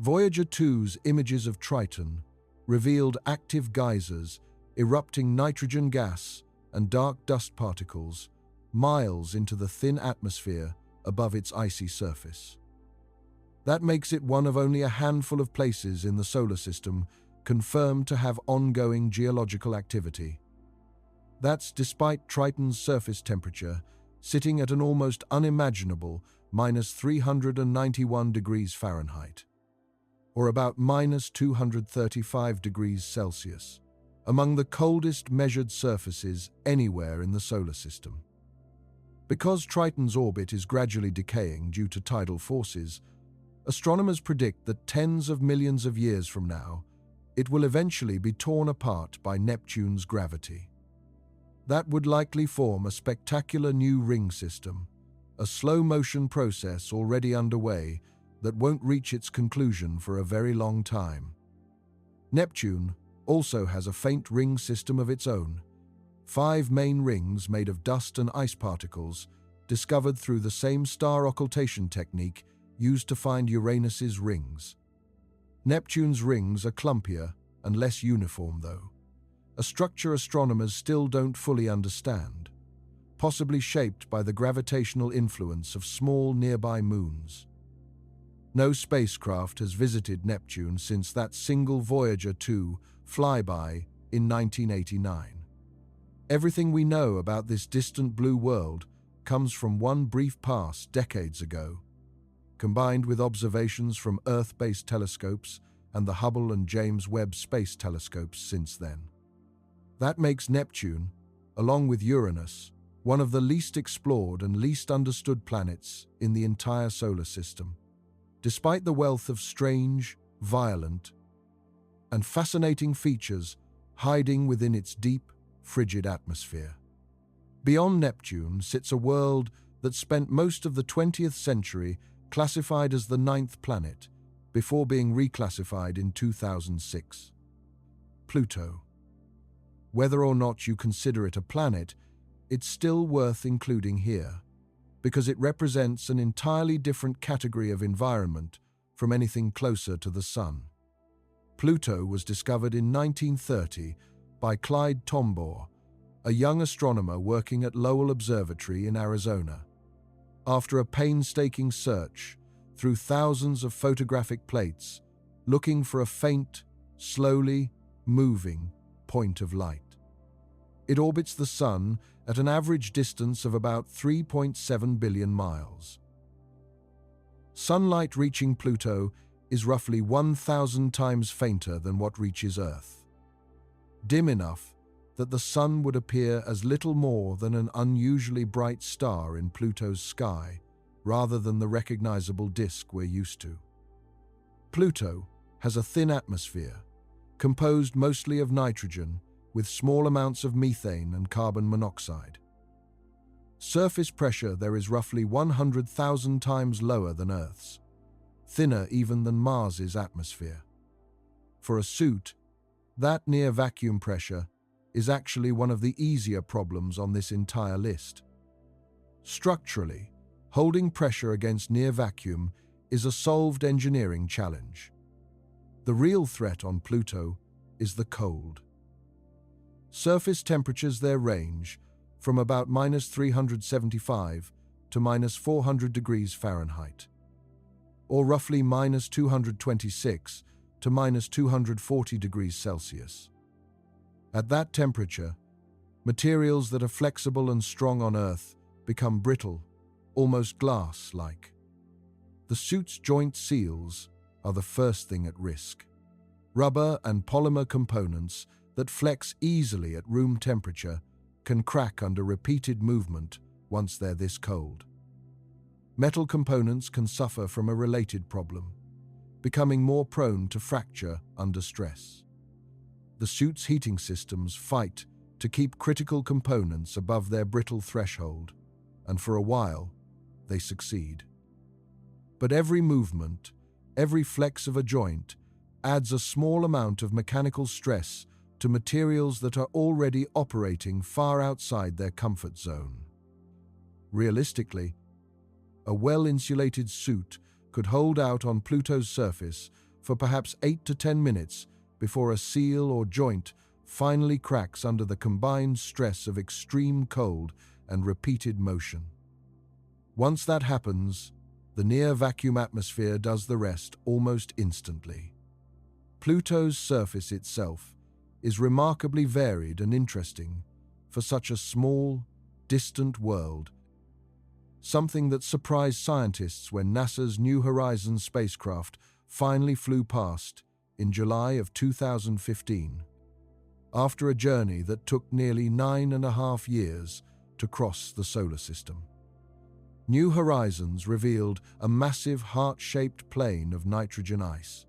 Voyager 2's images of Triton revealed active geysers erupting nitrogen gas and dark dust particles miles into the thin atmosphere above its icy surface. That makes it one of only a handful of places in the solar system confirmed to have ongoing geological activity. That's despite Triton's surface temperature sitting at an almost unimaginable -391 degrees Fahrenheit, or about -235 degrees Celsius, among the coldest measured surfaces anywhere in the solar system. Because Triton's orbit is gradually decaying due to tidal forces, astronomers predict that tens of millions of years from now, it will eventually be torn apart by Neptune's gravity. That would likely form a spectacular new ring system, a slow-motion process already underway that won't reach its conclusion for a very long time. Neptune also has a faint ring system of its own, 5 main rings made of dust and ice particles discovered through the same star occultation technique used to find Uranus's rings. Neptune's rings are clumpier and less uniform, though, a structure astronomers still don't fully understand, possibly shaped by the gravitational influence of small nearby moons. No spacecraft has visited Neptune since that single Voyager 2 flyby in 1989. Everything we know about this distant blue world comes from one brief pass decades ago, combined with observations from Earth-based telescopes and the Hubble and James Webb Space Telescopes since then. That makes Neptune, along with Uranus, one of the least explored and least understood planets in the entire solar system. Despite the wealth of strange, violent, and fascinating features hiding within its deep, frigid atmosphere. Beyond Neptune sits a world that spent most of the 20th century classified as the ninth planet, before being reclassified in 2006. Pluto. Whether or not you consider it a planet, it's still worth including here, because it represents an entirely different category of environment from anything closer to the Sun. Pluto was discovered in 1930 by Clyde Tombaugh, a young astronomer working at Lowell Observatory in Arizona. After a painstaking search through thousands of photographic plates, looking for a faint, slowly moving point of light. It orbits the Sun at an average distance of about 3.7 billion miles. Sunlight reaching Pluto is roughly 1,000 times fainter than what reaches Earth. Dim enough that the Sun would appear as little more than an unusually bright star in Pluto's sky, rather than the recognizable disk we're used to. Pluto has a thin atmosphere, composed mostly of nitrogen, with small amounts of methane and carbon monoxide. Surface pressure there is roughly 100,000 times lower than Earth's, thinner even than Mars's atmosphere. For a suit, that near vacuum pressure is actually one of the easier problems on this entire list. Structurally, holding pressure against near vacuum is a solved engineering challenge. The real threat on Pluto is the cold. Surface temperatures there range from about -375 to -400 degrees Fahrenheit, or roughly -226 to -240 degrees Celsius. At that temperature, materials that are flexible and strong on Earth become brittle, almost glass-like. The suit's joint seals are the first thing at risk. Rubber and polymer components that flex easily at room temperature can crack under repeated movement once they're this cold. Metal components can suffer from a related problem, becoming more prone to fracture under stress. The suit's heating systems fight to keep critical components above their brittle threshold, and for a while, they succeed. But every movement, every flex of a joint, adds a small amount of mechanical stress to materials that are already operating far outside their comfort zone. Realistically, a well-insulated suit could hold out on Pluto's surface for perhaps 8 to 10 minutes before a seal or joint finally cracks under the combined stress of extreme cold and repeated motion. Once that happens, the near-vacuum atmosphere does the rest almost instantly. Pluto's surface itself is remarkably varied and interesting for such a small, distant world, something that surprised scientists when NASA's New Horizons spacecraft finally flew past in July of 2015, after a journey that took nearly 9.5 years to cross the solar system. New Horizons revealed a massive heart-shaped plain of nitrogen ice,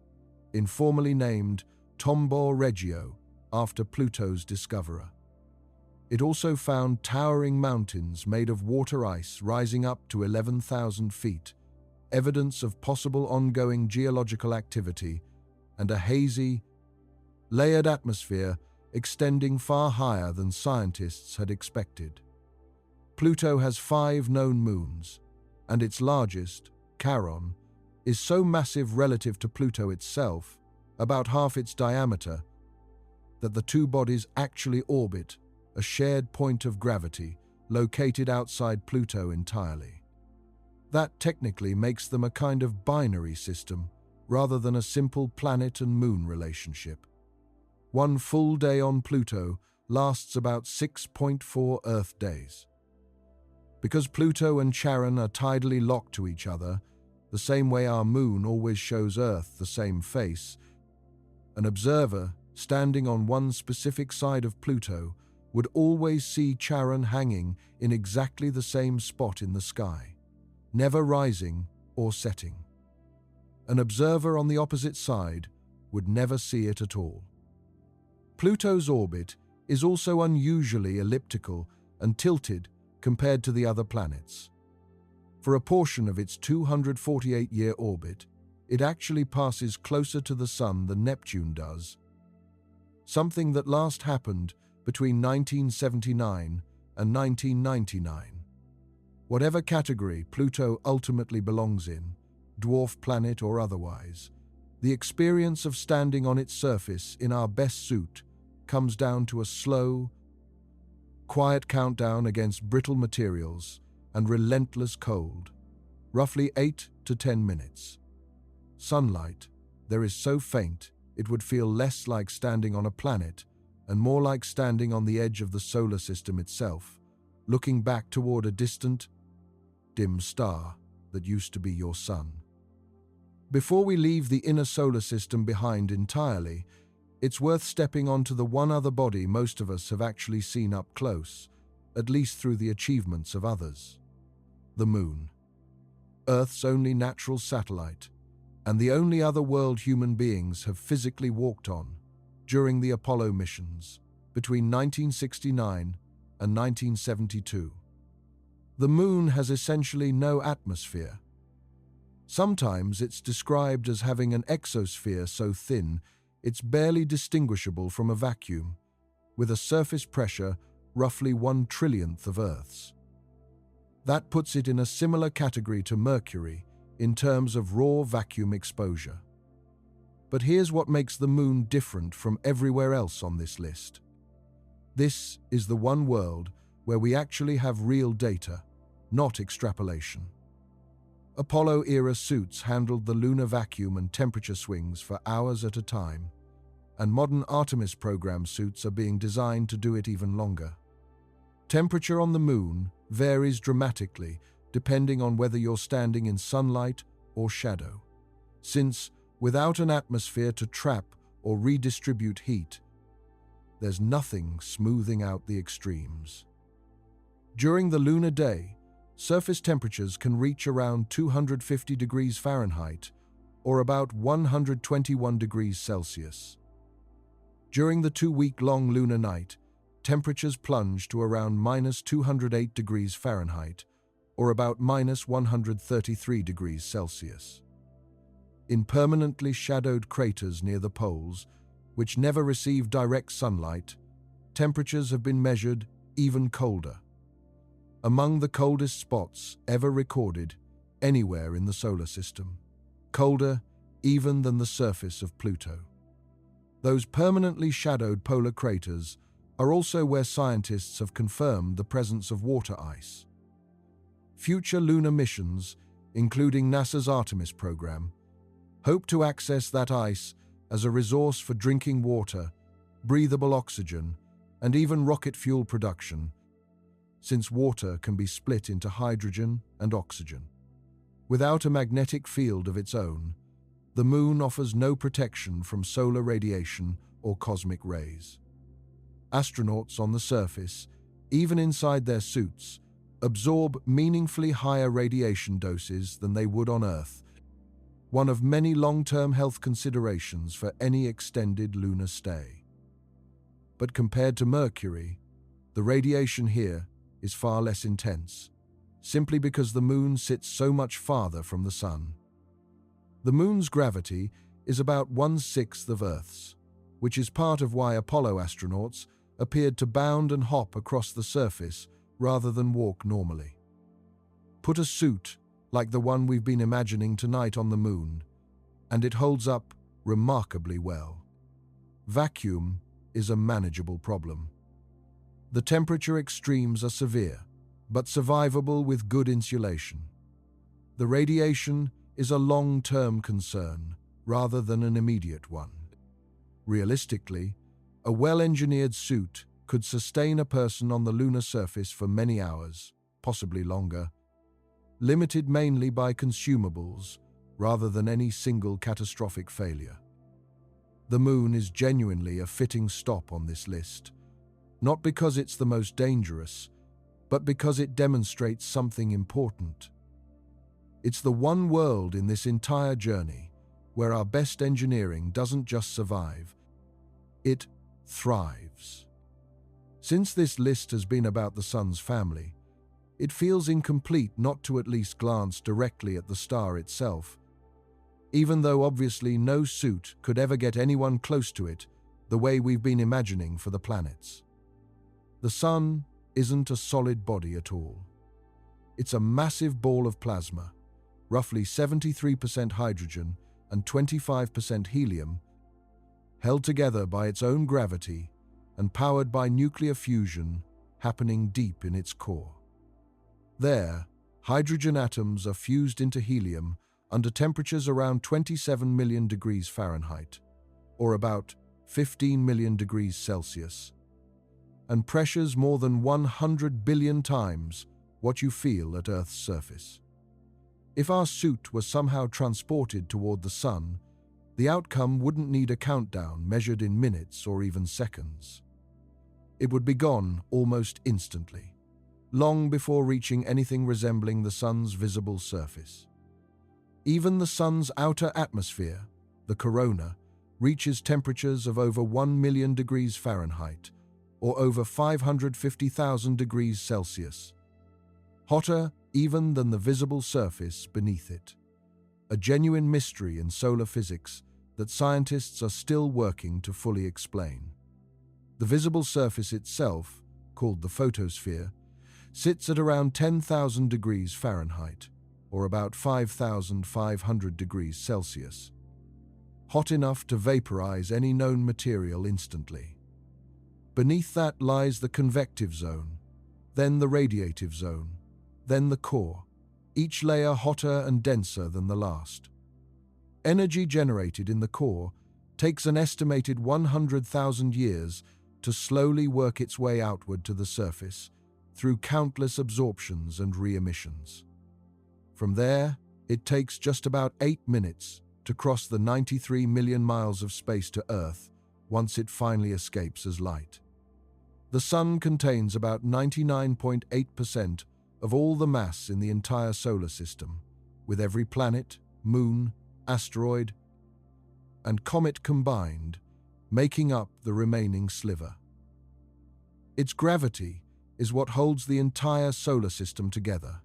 informally named Tombaugh Regio after Pluto's discoverer. It also found towering mountains made of water ice rising up to 11,000 feet, evidence of possible ongoing geological activity, and a hazy, layered atmosphere extending far higher than scientists had expected. Pluto has 5 known moons, and its largest, Charon, is so massive relative to Pluto itself, about half its diameter, that the two bodies actually orbit a shared point of gravity located outside Pluto entirely. That technically makes them a kind of binary system rather than a simple planet and moon relationship. One full day on Pluto lasts about 6.4 Earth days. Because Pluto and Charon are tidally locked to each other, the same way our moon always shows Earth the same face, an observer standing on one specific side of Pluto would always see Charon hanging in exactly the same spot in the sky, never rising or setting. An observer on the opposite side would never see it at all. Pluto's orbit is also unusually elliptical and tilted compared to the other planets. For a portion of its 248-year orbit, it actually passes closer to the Sun than Neptune does, something that last happened between 1979 and 1999. Whatever category Pluto ultimately belongs in, dwarf planet or otherwise, the experience of standing on its surface in our best suit comes down to a slow, quiet countdown against brittle materials and relentless cold, roughly 8 to 10 minutes. Sunlight, there is so faint it would feel less like standing on a planet and more like standing on the edge of the solar system itself, looking back toward a distant, dim star that used to be your sun. Before we leave the inner solar system behind entirely, it's worth stepping onto the one other body most of us have actually seen up close, at least through the achievements of others. The Moon. Earth's only natural satellite, and the only other world human beings have physically walked on during the Apollo missions between 1969 and 1972. The Moon has essentially no atmosphere. Sometimes it's described as having an exosphere so thin it's barely distinguishable from a vacuum, with a surface pressure roughly 1/1,000,000th of Earth's. That puts it in a similar category to Mercury in terms of raw vacuum exposure. But here's what makes the Moon different from everywhere else on this list. This is the one world where we actually have real data, not extrapolation. Apollo-era suits handled the lunar vacuum and temperature swings for hours at a time, and modern Artemis program suits are being designed to do it even longer. Temperature on the Moon varies dramatically depending on whether you're standing in sunlight or shadow, since without an atmosphere to trap or redistribute heat, there's nothing smoothing out the extremes. During the lunar day, surface temperatures can reach around 250 degrees Fahrenheit or about 121 degrees Celsius. During the 2-week-long lunar night, temperatures plunge to around -208 degrees Fahrenheit or about -133 degrees Celsius. In permanently shadowed craters near the poles, which never receive direct sunlight, temperatures have been measured even colder. Among the coldest spots ever recorded anywhere in the solar system, colder even than the surface of Pluto. Those permanently shadowed polar craters are also where scientists have confirmed the presence of water ice. Future lunar missions, including NASA's Artemis program, hope to access that ice as a resource for drinking water, breathable oxygen, and even rocket fuel production, since water can be split into hydrogen and oxygen. Without a magnetic field of its own, the Moon offers no protection from solar radiation or cosmic rays. Astronauts on the surface, even inside their suits, absorb meaningfully higher radiation doses than they would on Earth, one of many long-term health considerations for any extended lunar stay. But compared to Mercury, the radiation here is far less intense, simply because the Moon sits so much farther from the Sun. The Moon's gravity is about 1/6 of Earth's, which is part of why Apollo astronauts appeared to bound and hop across the surface rather than walk normally. Put a suit like the one we've been imagining tonight on the Moon, and it holds up remarkably well. Vacuum is a manageable problem. The temperature extremes are severe, but survivable with good insulation. The radiation is a long-term concern rather than an immediate one. Realistically, a well-engineered suit could sustain a person on the lunar surface for many hours, possibly longer, limited mainly by consumables rather than any single catastrophic failure. The Moon is genuinely a fitting stop on this list, not because it's the most dangerous, but because it demonstrates something important. It's the one world in this entire journey where our best engineering doesn't just survive, it thrives. Since this list has been about the Sun's family, it feels incomplete not to at least glance directly at the star itself, even though obviously no suit could ever get anyone close to it the way we've been imagining for the planets. The Sun isn't a solid body at all. It's a massive ball of plasma, roughly 73% hydrogen and 25% helium, held together by its own gravity and powered by nuclear fusion happening deep in its core. There, hydrogen atoms are fused into helium under temperatures around 27 million degrees Fahrenheit, or about 15 million degrees Celsius, and pressures more than 100 billion times what you feel at Earth's surface. If our suit was somehow transported toward the Sun, the outcome wouldn't need a countdown measured in minutes or even seconds. It would be gone almost instantly, long before reaching anything resembling the Sun's visible surface. Even the Sun's outer atmosphere, the corona, reaches temperatures of over 1 million degrees Fahrenheit, or over 550,000 degrees Celsius. Hotter even than the visible surface beneath it. A genuine mystery in solar physics that scientists are still working to fully explain. The visible surface itself, called the photosphere, sits at around 10,000 degrees Fahrenheit, or about 5,500 degrees Celsius. Hot enough to vaporize any known material instantly. Beneath that lies the convective zone, then the radiative zone, then the core, each layer hotter and denser than the last. Energy generated in the core takes an estimated 100,000 years to slowly work its way outward to the surface through countless absorptions and re-emissions. From there, it takes just about 8 minutes to cross the 93 million miles of space to Earth once it finally escapes as light. The Sun contains about 99.8% of all the mass in the entire solar system, with every planet, moon, asteroid, and comet combined, making up the remaining sliver. Its gravity is what holds the entire solar system together,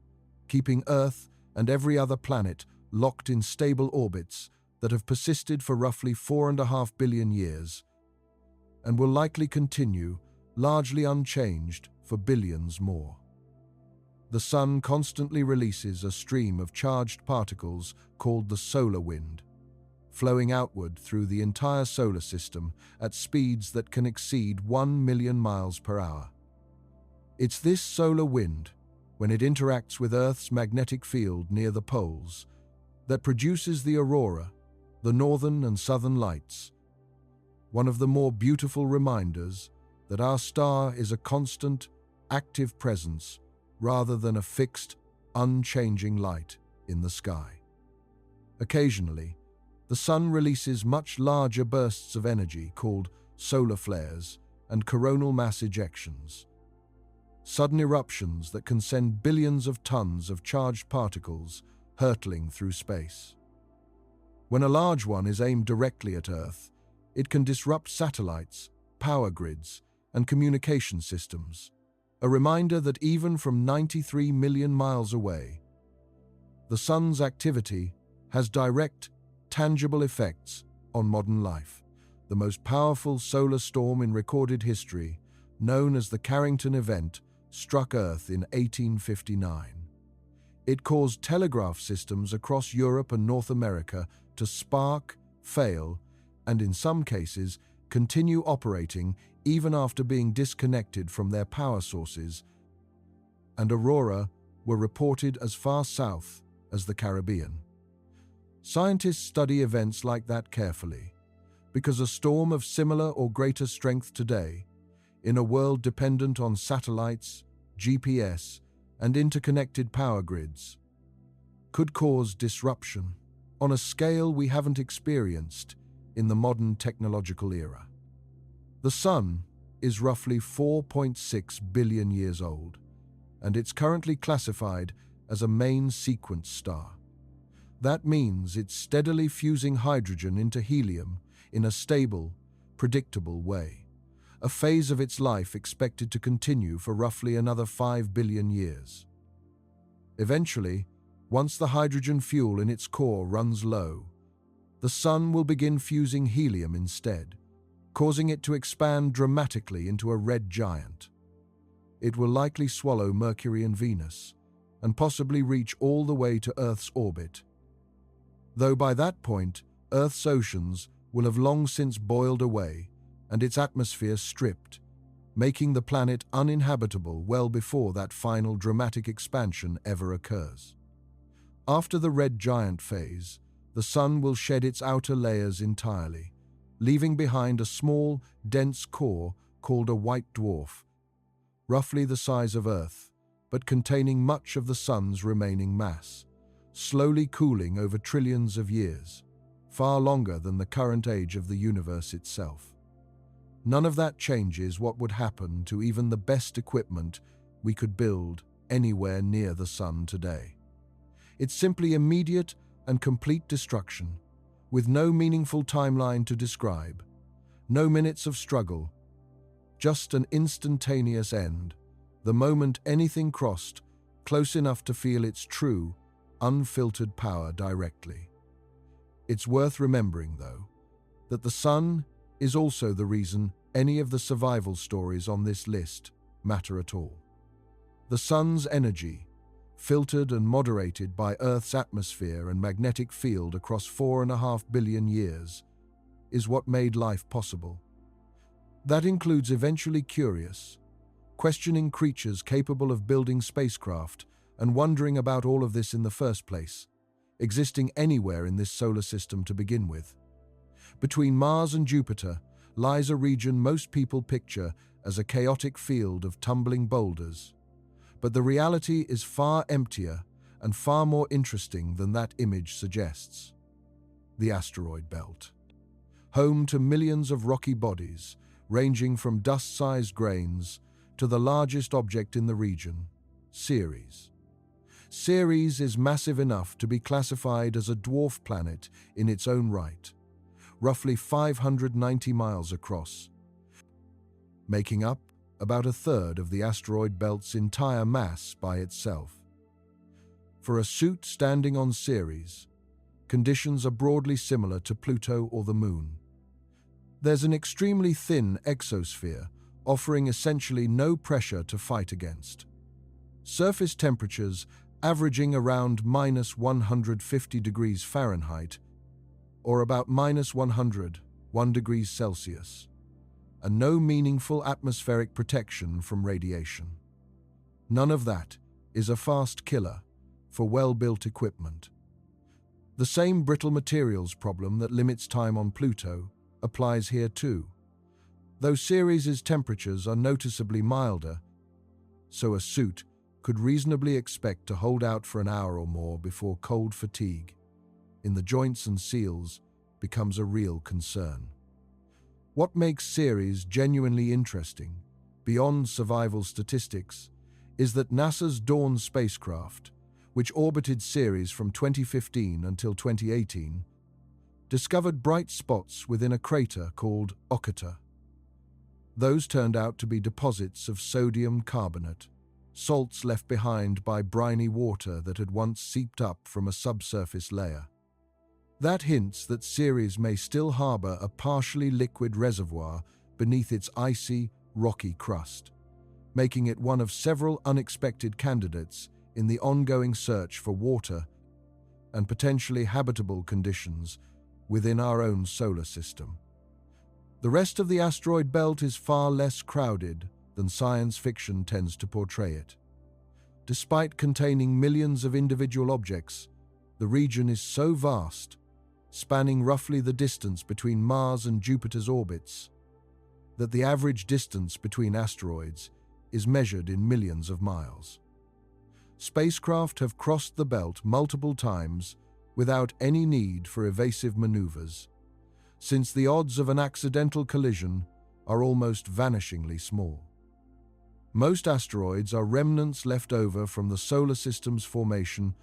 keeping Earth and every other planet locked in stable orbits that have persisted for roughly 4.5 billion years, and will likely continue largely unchanged for billions more. The Sun constantly releases a stream of charged particles called the solar wind, flowing outward through the entire solar system at speeds that can exceed 1 million miles per hour. It's this solar wind, when it interacts with Earth's magnetic field near the poles, that produces the aurora, the northern and southern lights, one of the more beautiful reminders that our star is a constant, active presence rather than a fixed, unchanging light in the sky. Occasionally, the Sun releases much larger bursts of energy called solar flares and coronal mass ejections, sudden eruptions that can send billions of tons of charged particles hurtling through space. When a large one is aimed directly at Earth, it can disrupt satellites, power grids, and communication systems, a reminder that even from 93 million miles away, the Sun's activity has direct, tangible effects on modern life. The most powerful solar storm in recorded history, known as the Carrington Event, struck Earth in 1859. It caused telegraph systems across Europe and North America to spark, fail, and in some cases, continue operating even after being disconnected from their power sources, and aurora were reported as far south as the Caribbean. Scientists study events like that carefully, because a storm of similar or greater strength today, in a world dependent on satellites, GPS, and interconnected power grids, could cause disruption on a scale we haven't experienced in the modern technological era. The Sun is roughly 4.6 billion years old, and it's currently classified as a main sequence star. That means it's steadily fusing hydrogen into helium in a stable, predictable way, a phase of its life expected to continue for roughly another 5 billion years. Eventually, once the hydrogen fuel in its core runs low, the Sun will begin fusing helium instead, causing it to expand dramatically into a red giant. It will likely swallow Mercury and Venus, and possibly reach all the way to Earth's orbit. Though by that point, Earth's oceans will have long since boiled away and its atmosphere stripped, making the planet uninhabitable well before that final dramatic expansion ever occurs. After the red giant phase, the Sun will shed its outer layers entirely, leaving behind a small, dense core called a white dwarf, roughly the size of Earth, but containing much of the Sun's remaining mass, slowly cooling over trillions of years, far longer than the current age of the universe itself. None of that changes what would happen to even the best equipment we could build anywhere near the Sun today. It's simply immediate and complete destruction, with no meaningful timeline to describe, no minutes of struggle, just an instantaneous end, the moment anything crossed close enough to feel its true, unfiltered power directly. It's worth remembering, though, that the Sun is also the reason any of the survival stories on this list matter at all. The Sun's energy, filtered and moderated by Earth's atmosphere and magnetic field across 4.5 billion years, is what made life possible. That includes eventually curious, questioning creatures capable of building spacecraft and wondering about all of this in the first place, existing anywhere in this solar system to begin with. Between Mars and Jupiter lies a region most people picture as a chaotic field of tumbling boulders. But the reality is far emptier and far more interesting than that image suggests. The asteroid belt. Home to millions of rocky bodies, ranging from dust-sized grains to the largest object in the region, Ceres. Ceres is massive enough to be classified as a dwarf planet in its own right, roughly 590 miles across, making up about a third of the asteroid belt's entire mass by itself. For a suit standing on Ceres, conditions are broadly similar to Pluto or the Moon. There's an extremely thin exosphere, offering essentially no pressure to fight against. Surface temperatures averaging around -150 degrees Fahrenheit, or about -101 degrees Celsius, and no meaningful atmospheric protection from radiation. None of that is a fast killer for well-built equipment. The same brittle materials problem that limits time on Pluto applies here too, though Ceres' temperatures are noticeably milder, so a suit could reasonably expect to hold out for an hour or more before cold fatigue in the joints and seals becomes a real concern. What makes Ceres genuinely interesting, beyond survival statistics, is that NASA's Dawn spacecraft, which orbited Ceres from 2015 until 2018, discovered bright spots within a crater called Ocata. Those turned out to be deposits of sodium carbonate, salts left behind by briny water that had once seeped up from a subsurface layer. That hints that Ceres may still harbor a partially liquid reservoir beneath its icy, rocky crust, making it one of several unexpected candidates in the ongoing search for water and potentially habitable conditions within our own solar system. The rest of the asteroid belt is far less crowded than science fiction tends to portray it. Despite containing millions of individual objects, the region is so vast, spanning roughly the distance between Mars and Jupiter's orbits, that the average distance between asteroids is measured in millions of miles. Spacecraft have crossed the belt multiple times without any need for evasive maneuvers, since the odds of an accidental collision are almost vanishingly small. Most asteroids are remnants left over from the solar system's formation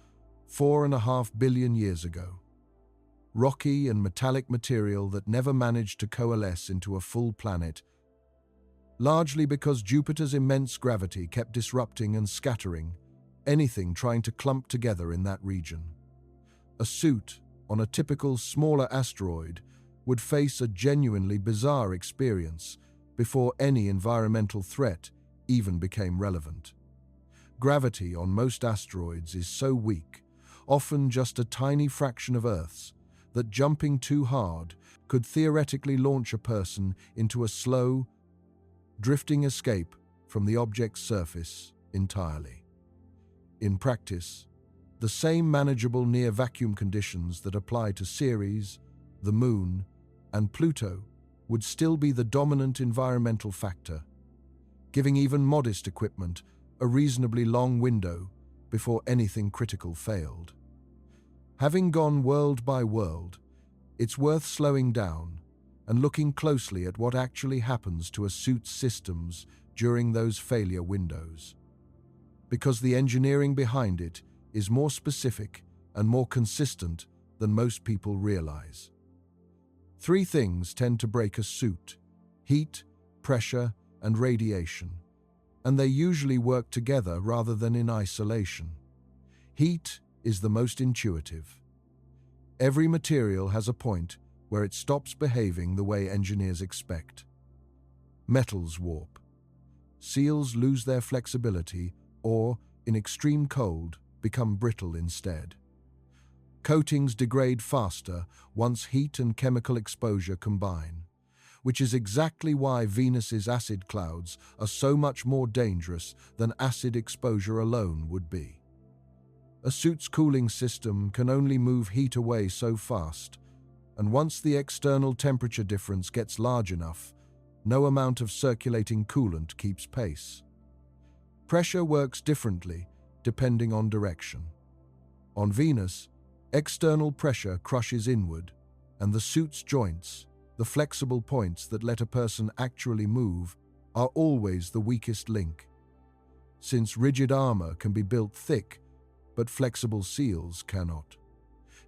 4.5 billion years ago. Rocky and metallic material that never managed to coalesce into a full planet, largely because Jupiter's immense gravity kept disrupting and scattering anything trying to clump together in that region. A suit on a typical smaller asteroid would face a genuinely bizarre experience before any environmental threat even became relevant. Gravity on most asteroids is so weak, often just a tiny fraction of Earth's, that jumping too hard could theoretically launch a person into a slow, drifting escape from the object's surface entirely. In practice, the same manageable near-vacuum conditions that apply to Ceres, the Moon, and Pluto would still be the dominant environmental factor, giving even modest equipment a reasonably long window before anything critical failed. Having gone world by world, it's worth slowing down and looking closely at what actually happens to a suit's systems during those failure windows, because the engineering behind it is more specific and more consistent than most people realize. Three things tend to break a suit: heat, pressure, and radiation, and they usually work together rather than in isolation. Heat is the most intuitive. Every material has a point where it stops behaving the way engineers expect. Metals warp. Seals lose their flexibility or, in extreme cold, become brittle instead. Coatings degrade faster once heat and chemical exposure combine, which is exactly why Venus's acid clouds are so much more dangerous than acid exposure alone would be. A suit's cooling system can only move heat away so fast, and once the external temperature difference gets large enough, no amount of circulating coolant keeps pace. Pressure works differently depending on direction. On Venus, external pressure crushes inward, and the suit's joints, the flexible points that let a person actually move, are always the weakest link. Since rigid armor can be built thick, but flexible seals cannot.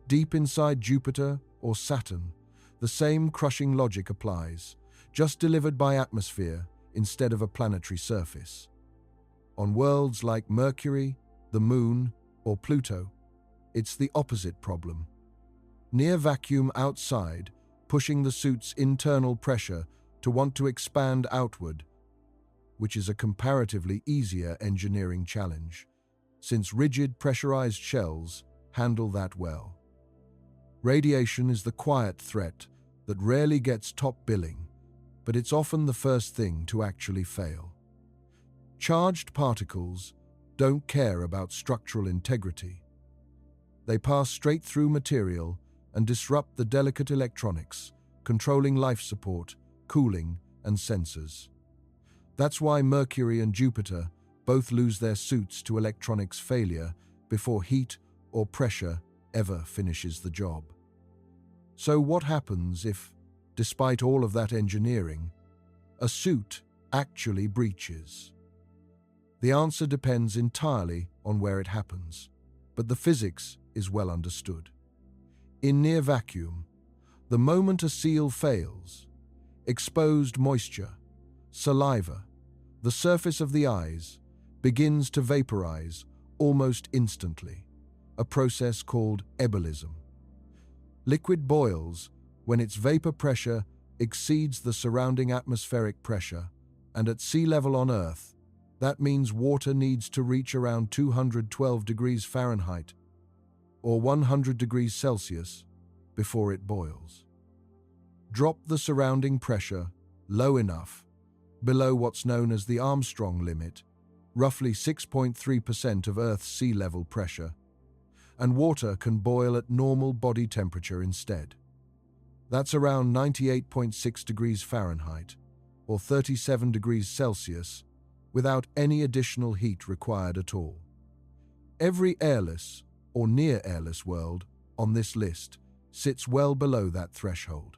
Deep inside Jupiter or Saturn, the same crushing logic applies, just delivered by atmosphere instead of a planetary surface. On worlds like Mercury, the Moon, or Pluto, it's the opposite problem. Near vacuum outside, pushing the suit's internal pressure to want to expand outward, which is a comparatively easier engineering challenge, since rigid pressurized shells handle that well. Radiation is the quiet threat that rarely gets top billing, but it's often the first thing to actually fail. Charged particles don't care about structural integrity. They pass straight through material and disrupt the delicate electronics, controlling life support, cooling, and sensors. That's why Mercury and Jupiter both lose their suits to electronics failure before heat or pressure ever finishes the job. So what happens if, despite all of that engineering, a suit actually breaches? The answer depends entirely on where it happens, but the physics is well understood. In near vacuum, the moment a seal fails, exposed moisture, saliva, the surface of the eyes, begins to vaporize almost instantly, a process called ebulism. Liquid boils when its vapor pressure exceeds the surrounding atmospheric pressure, and at sea level on Earth, that means water needs to reach around 212 degrees Fahrenheit or 100 degrees Celsius before it boils. Drop the surrounding pressure low enough, below what's known as the Armstrong limit, roughly 6.3% of Earth's sea level pressure, and water can boil at normal body temperature instead. That's around 98.6 degrees Fahrenheit, or 37 degrees Celsius, without any additional heat required at all. Every airless or near-airless world on this list sits well below that threshold.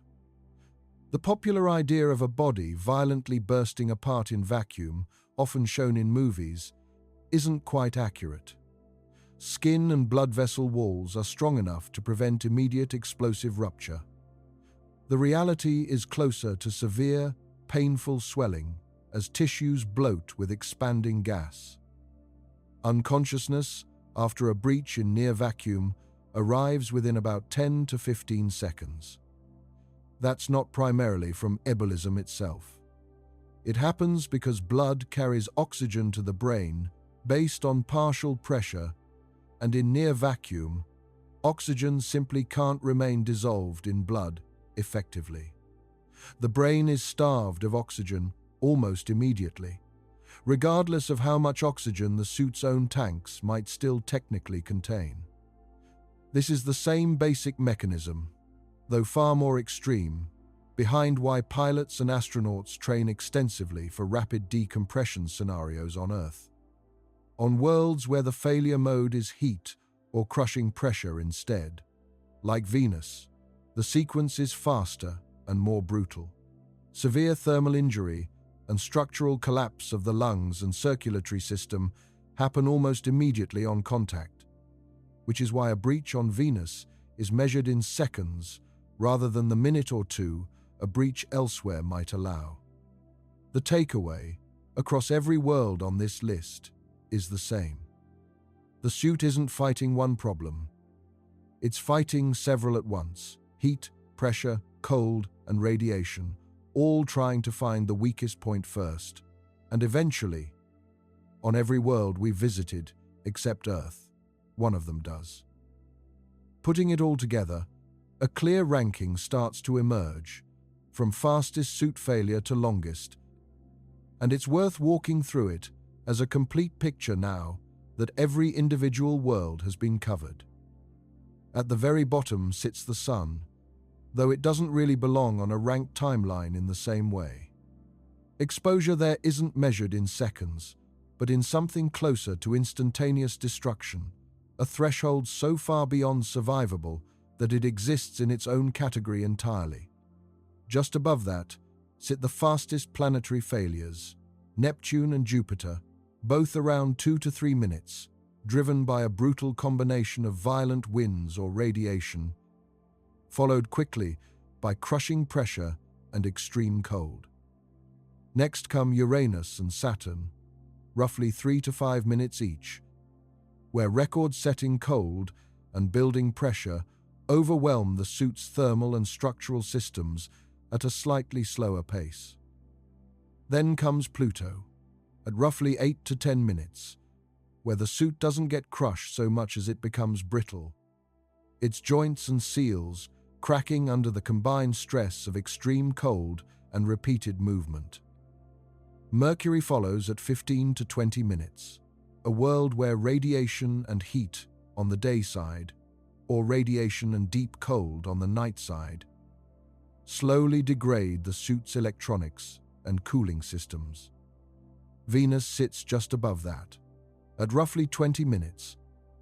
The popular idea of a body violently bursting apart in vacuum, often shown in movies, isn't quite accurate. Skin and blood vessel walls are strong enough to prevent immediate explosive rupture. The reality is closer to severe, painful swelling as tissues bloat with expanding gas. Unconsciousness, after a breach in near vacuum, arrives within about 10 to 15 seconds. That's not primarily from embolism itself. It happens because blood carries oxygen to the brain based on partial pressure, and in near vacuum, oxygen simply can't remain dissolved in blood effectively. The brain is starved of oxygen almost immediately, regardless of how much oxygen the suit's own tanks might still technically contain. This is the same basic mechanism, though far more extreme, behind why pilots and astronauts train extensively for rapid decompression scenarios on Earth. On worlds where the failure mode is heat or crushing pressure instead, like Venus, the sequence is faster and more brutal. Severe thermal injury and structural collapse of the lungs and circulatory system happen almost immediately on contact, which is why a breach on Venus is measured in seconds rather than the minute or two a breach elsewhere might allow. The takeaway, across every world on this list, is the same. The suit isn't fighting one problem. It's fighting several at once: heat, pressure, cold, and radiation, all trying to find the weakest point first. And eventually, on every world we've visited, except Earth, one of them does. Putting it all together, a clear ranking starts to emerge, from fastest suit failure to longest, and it's worth walking through it as a complete picture now that every individual world has been covered. At the very bottom sits the Sun, though it doesn't really belong on a ranked timeline in the same way. Exposure there isn't measured in seconds, but in something closer to instantaneous destruction, a threshold so far beyond survivable that it exists in its own category entirely. Just above that sit the fastest planetary failures, Neptune and Jupiter, both around 2 to 3 minutes, driven by a brutal combination of violent winds or radiation, followed quickly by crushing pressure and extreme cold. Next come Uranus and Saturn, roughly 3 to 5 minutes each, where record-setting cold and building pressure overwhelm the suit's thermal and structural systems at a slightly slower pace. Then comes Pluto, at roughly 8 to 10 minutes, where the suit doesn't get crushed so much as it becomes brittle, its joints and seals cracking under the combined stress of extreme cold and repeated movement. Mercury follows at 15 to 20 minutes, a world where radiation and heat on the day side, or radiation and deep cold on the night side, slowly degrade the suit's electronics and cooling systems. Venus sits just above that, at roughly 20 minutes,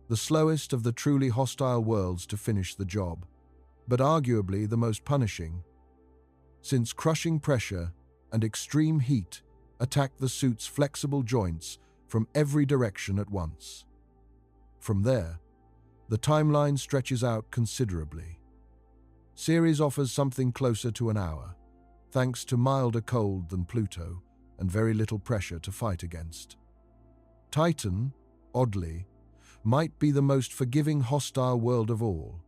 the slowest of the truly hostile worlds to finish the job, but arguably the most punishing, since crushing pressure and extreme heat attack the suit's flexible joints from every direction at once. From there, the timeline stretches out considerably. Ceres offers something closer to an hour, thanks to milder cold than Pluto and very little pressure to fight against. Titan, oddly, might be the most forgiving hostile world of all,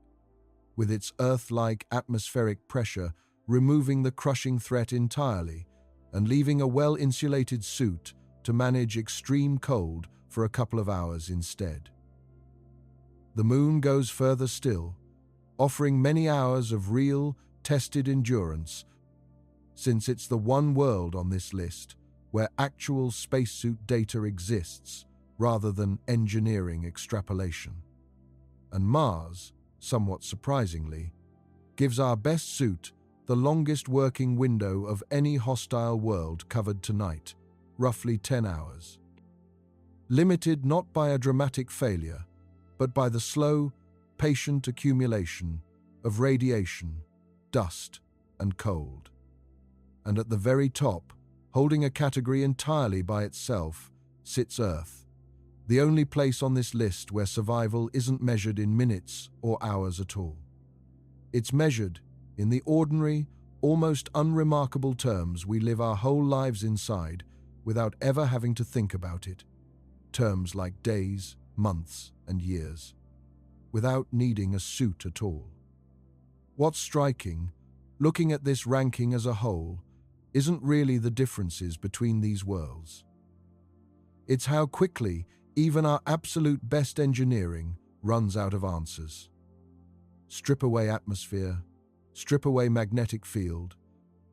with its Earth-like atmospheric pressure removing the crushing threat entirely and leaving a well-insulated suit to manage extreme cold for a couple of hours instead. The Moon goes further still, offering many hours of real, tested endurance, since it's the one world on this list where actual spacesuit data exists rather than engineering extrapolation. And Mars, somewhat surprisingly, gives our best suit the longest working window of any hostile world covered tonight, roughly 10 hours. Limited not by a dramatic failure, but by the slow, patient accumulation of radiation, dust, and cold. And at the very top, holding a category entirely by itself, sits Earth, the only place on this list where survival isn't measured in minutes or hours at all. It's measured in the ordinary, almost unremarkable terms we live our whole lives inside without ever having to think about it, terms like days, months, and years, without needing a suit at all. What's striking, looking at this ranking as a whole, isn't really the differences between these worlds. It's how quickly even our absolute best engineering runs out of answers. Strip away atmosphere, strip away magnetic field,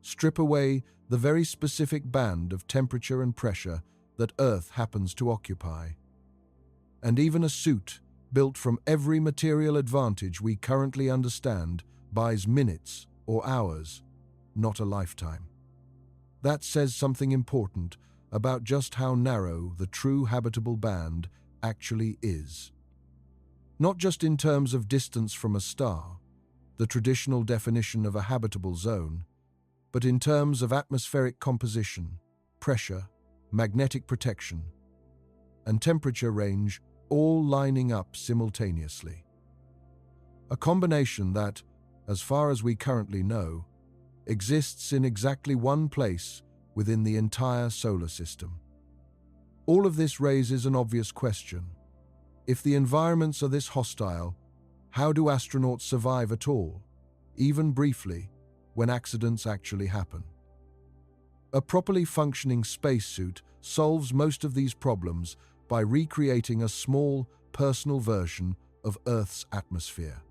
strip away the very specific band of temperature and pressure that Earth happens to occupy. And even a suit built from every material advantage we currently understand buys minutes or hours, not a lifetime. That says something important about just how narrow the true habitable band actually is. Not just in terms of distance from a star, the traditional definition of a habitable zone, but in terms of atmospheric composition, pressure, magnetic protection, and temperature range, all lining up simultaneously. A combination that, as far as we currently know, exists in exactly one place within the entire solar system. All of this raises an obvious question. If the environments are this hostile, how do astronauts survive at all, even briefly, when accidents actually happen? A properly functioning spacesuit solves most of these problems by recreating a small, personal version of Earth's atmosphere.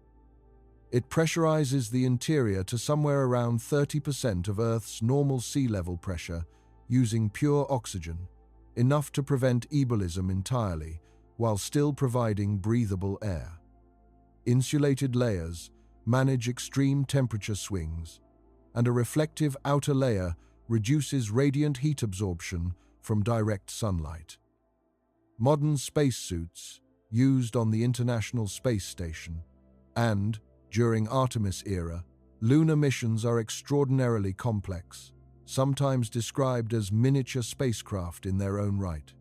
It pressurizes the interior to somewhere around 30% of Earth's normal sea level pressure using pure oxygen, enough to prevent embolism entirely, while still providing breathable air. Insulated layers manage extreme temperature swings, and a reflective outer layer reduces radiant heat absorption from direct sunlight. Modern spacesuits, used on the International Space Station, and, during Artemis era, lunar missions are extraordinarily complex, sometimes described as miniature spacecraft in their own right.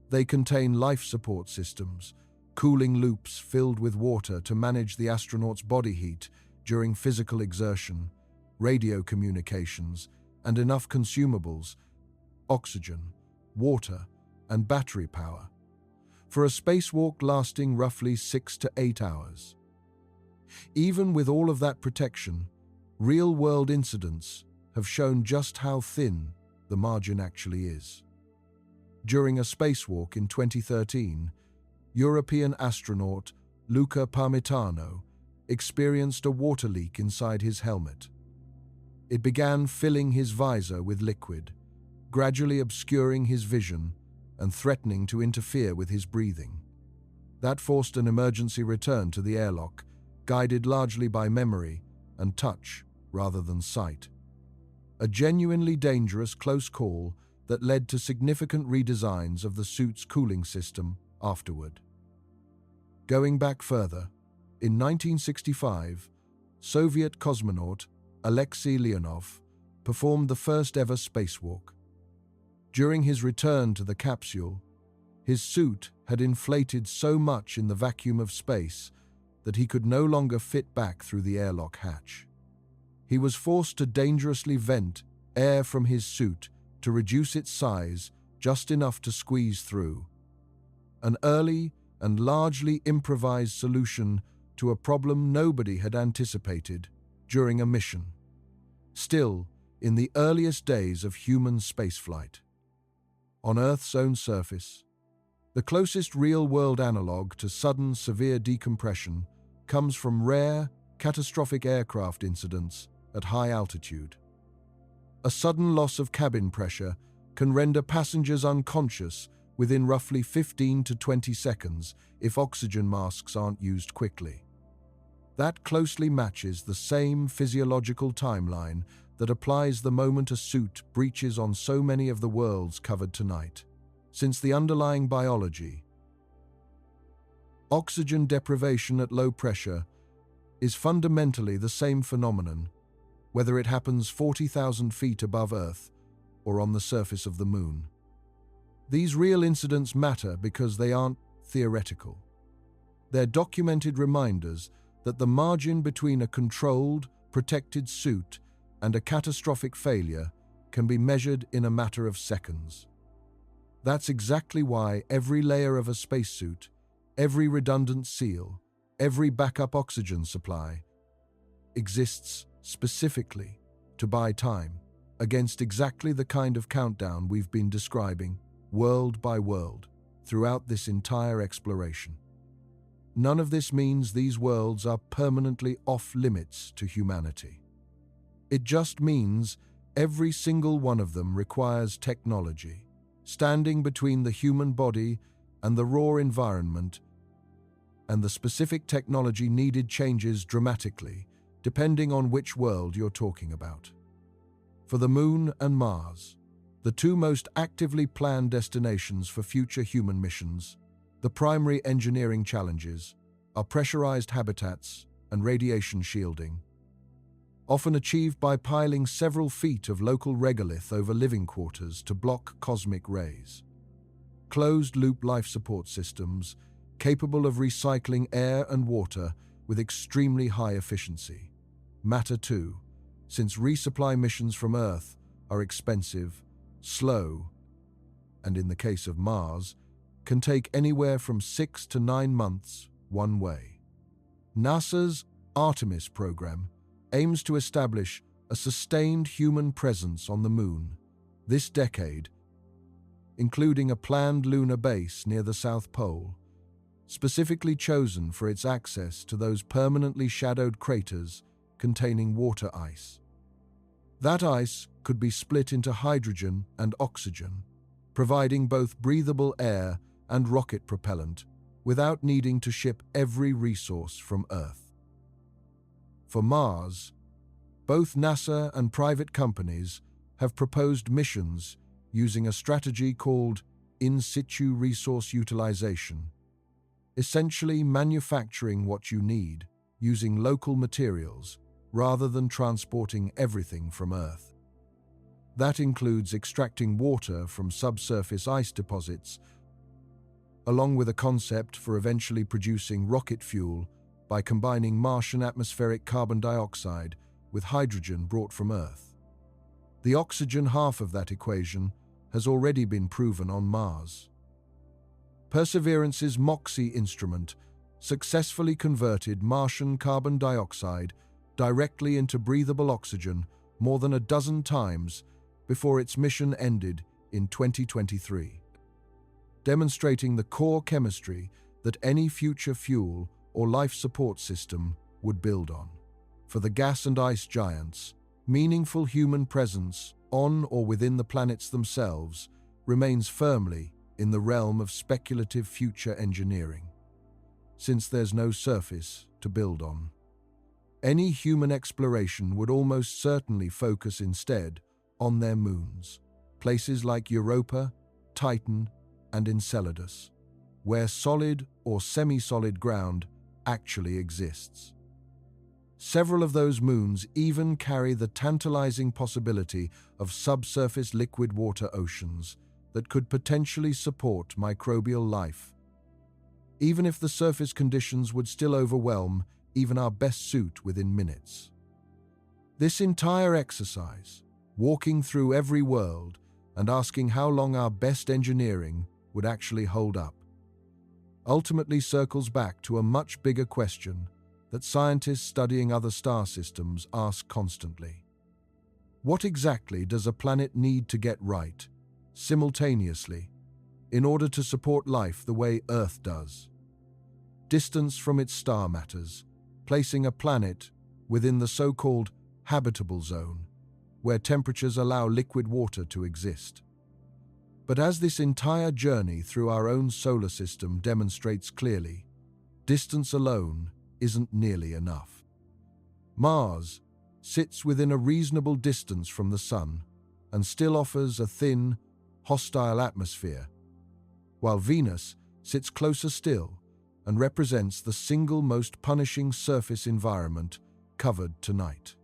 They contain life support systems, cooling loops filled with water to manage the astronauts' body heat during physical exertion, radio communications, and enough consumables, oxygen, water, and battery power, for a spacewalk lasting roughly 6 to 8 hours. Even with all of that protection, real-world incidents have shown just how thin the margin actually is. During a spacewalk in 2013, European astronaut Luca Parmitano experienced a water leak inside his helmet. It began filling his visor with liquid, gradually obscuring his vision and threatening to interfere with his breathing. That forced an emergency return to the airlock, guided largely by memory and touch rather than sight. A genuinely dangerous close call that led to significant redesigns of the suit's cooling system afterward. Going back further, in 1965, Soviet cosmonaut Alexei Leonov performed the first ever spacewalk. During his return to the capsule, his suit had inflated so much in the vacuum of space that he could no longer fit back through the airlock hatch. He was forced to dangerously vent air from his suit to reduce its size just enough to squeeze through. An early and largely improvised solution to a problem nobody had anticipated during a mission. Still, in the earliest days of human spaceflight. On Earth's own surface, the closest real-world analog to sudden severe decompression comes from rare, catastrophic aircraft incidents at high altitude. A sudden loss of cabin pressure can render passengers unconscious within roughly 15 to 20 seconds if oxygen masks aren't used quickly. That closely matches the same physiological timeline that applies the moment a suit breaches on so many of the worlds covered tonight, since the underlying biology, oxygen deprivation at low pressure, is fundamentally the same phenomenon, whether it happens 40,000 feet above Earth or on the surface of the Moon. These real incidents matter because they aren't theoretical. They're documented reminders that the margin between a controlled, protected suit and a catastrophic failure can be measured in a matter of seconds. That's exactly why every layer of a spacesuit, every redundant seal, every backup oxygen supply exists specifically to buy time against exactly the kind of countdown we've been describing, world by world, throughout this entire exploration. None of this means these worlds are permanently off-limits to humanity. It just means every single one of them requires technology, standing between the human body and the raw environment, and the specific technology needed changes dramatically, depending on which world you're talking about. For the Moon and Mars, the two most actively planned destinations for future human missions, the primary engineering challenges are pressurized habitats and radiation shielding, often achieved by piling several feet of local regolith over living quarters to block cosmic rays. Closed-loop life support systems capable of recycling air and water with extremely high efficiency. Matter too, since resupply missions from Earth are expensive, slow, and in the case of Mars, can take anywhere from 6 to 9 months one way. NASA's Artemis program aims to establish a sustained human presence on the Moon this decade, including a planned lunar base near the South Pole, specifically chosen for its access to those permanently shadowed craters containing water ice. That ice could be split into hydrogen and oxygen, providing both breathable air and rocket propellant without needing to ship every resource from Earth. For Mars, both NASA and private companies have proposed missions using a strategy called in situ resource utilization, essentially manufacturing what you need using local materials rather than transporting everything from Earth. That includes extracting water from subsurface ice deposits, along with a concept for eventually producing rocket fuel by combining Martian atmospheric carbon dioxide with hydrogen brought from Earth. The oxygen half of that equation has already been proven on Mars. Perseverance's MOXIE instrument successfully converted Martian carbon dioxide directly into breathable oxygen more than a dozen times before its mission ended in 2023, demonstrating the core chemistry that any future fuel or life support system would build on. For the gas and ice giants, meaningful human presence on or within the planets themselves remains firmly in the realm of speculative future engineering, since there's no surface to build on. Any human exploration would almost certainly focus instead on their moons, places like Europa, Titan, and Enceladus, where solid or semi-solid ground actually exists. Several of those moons even carry the tantalizing possibility of subsurface liquid water oceans that could potentially support microbial life, even if the surface conditions would still overwhelm even our best suit within minutes. This entire exercise, walking through every world and asking how long our best engineering would actually hold up, ultimately circles back to a much bigger question that scientists studying other star systems ask constantly. What exactly does a planet need to get right, simultaneously, in order to support life the way Earth does? Distance from its star matters, placing a planet within the so-called habitable zone, where temperatures allow liquid water to exist. But as this entire journey through our own solar system demonstrates clearly, distance alone isn't nearly enough. Mars sits within a reasonable distance from the Sun and still offers a thin, hostile atmosphere, while Venus sits closer still and represents the single most punishing surface environment covered tonight.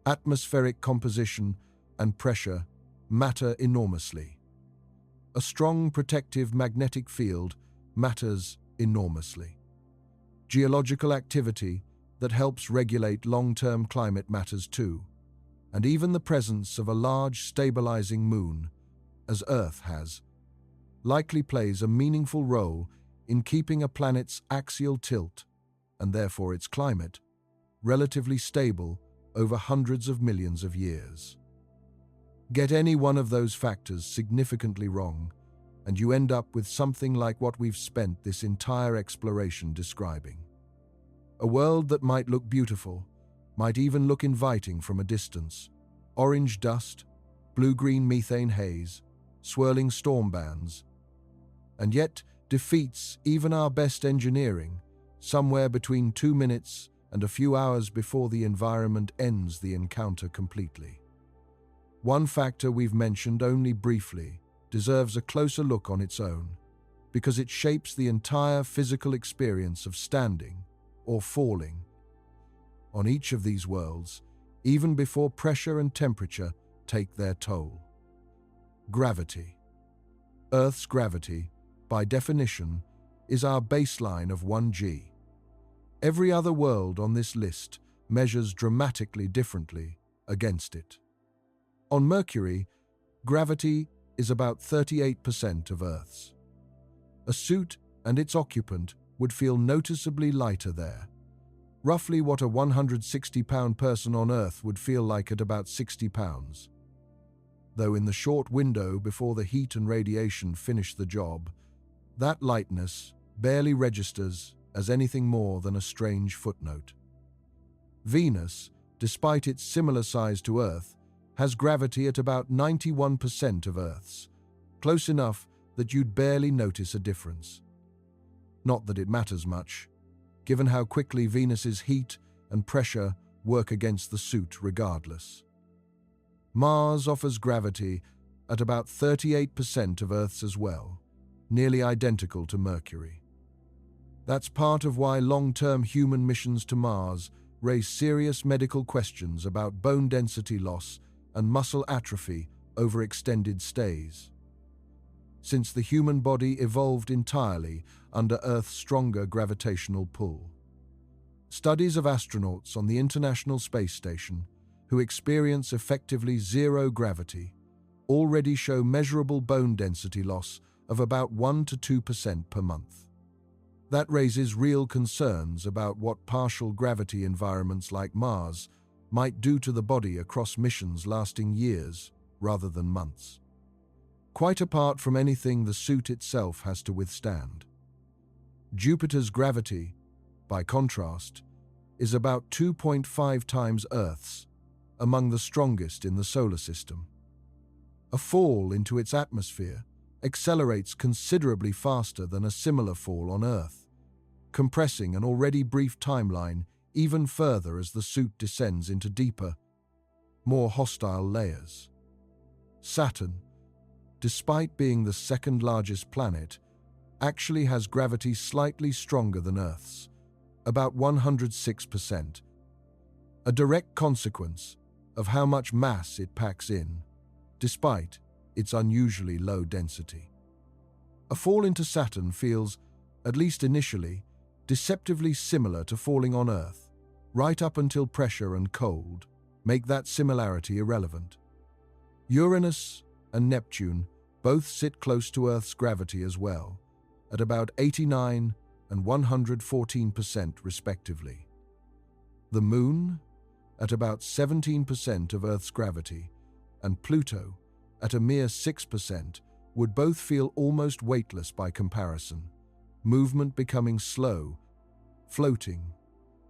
Atmospheric composition and pressure matter enormously. A strong protective magnetic field matters enormously. Geological activity that helps regulate long-term climate matters too, and even the presence of a large stabilizing moon, as Earth has, likely plays a meaningful role in keeping a planet's axial tilt, and therefore its climate, relatively stable over hundreds of millions of years. Get any one of those factors significantly wrong, and you end up with something like what we've spent this entire exploration describing. A world that might look beautiful, might even look inviting from a distance. Orange dust, blue-green methane haze, swirling storm bands, and yet defeats even our best engineering somewhere between 2 minutes and a few hours before the environment ends the encounter completely. One factor we've mentioned only briefly deserves a closer look on its own, because it shapes the entire physical experience of standing or falling on each of these worlds, even before pressure and temperature take their toll. Gravity. Earth's gravity, by definition, is our baseline of 1g. Every other world on this list measures dramatically differently against it. On Mercury, gravity is about 38% of Earth's. A suit and its occupant would feel noticeably lighter there, roughly what a 160-pound person on Earth would feel like at about 60 pounds. Though in the short window before the heat and radiation finish the job, that lightness barely registers as anything more than a strange footnote. Venus, despite its similar size to Earth, has gravity at about 91% of Earth's, close enough that you'd barely notice a difference. Not that it matters much, given how quickly Venus's heat and pressure work against the suit regardless. Mars offers gravity at about 38% of Earth's as well, nearly identical to Mercury. That's part of why long-term human missions to Mars raise serious medical questions about bone density loss and muscle atrophy over extended stays. Since the human body evolved entirely under Earth's stronger gravitational pull. Studies of astronauts on the International Space Station who experience effectively zero gravity already show measurable bone density loss of about 1 to 2% per month. That raises real concerns about what partial gravity environments like Mars might do to the body across missions lasting years rather than months. Quite apart from anything the suit itself has to withstand. Jupiter's gravity, by contrast, is about 2.5 times Earth's, among the strongest in the solar system. A fall into its atmosphere accelerates considerably faster than a similar fall on Earth, compressing an already brief timeline even further as the suit descends into deeper, more hostile layers. Saturn, despite being the second largest planet, actually has gravity slightly stronger than Earth's, about 106%, a direct consequence of how much mass it packs in, despite its unusually low density. A fall into Saturn feels, at least initially, deceptively similar to falling on Earth, right up until pressure and cold make that similarity irrelevant. Uranus and Neptune both sit close to Earth's gravity as well, at about 89 and 114% respectively. The Moon, at about 17% of Earth's gravity, and Pluto, at a mere 6%, would both feel almost weightless by comparison, movement becoming slow, floating,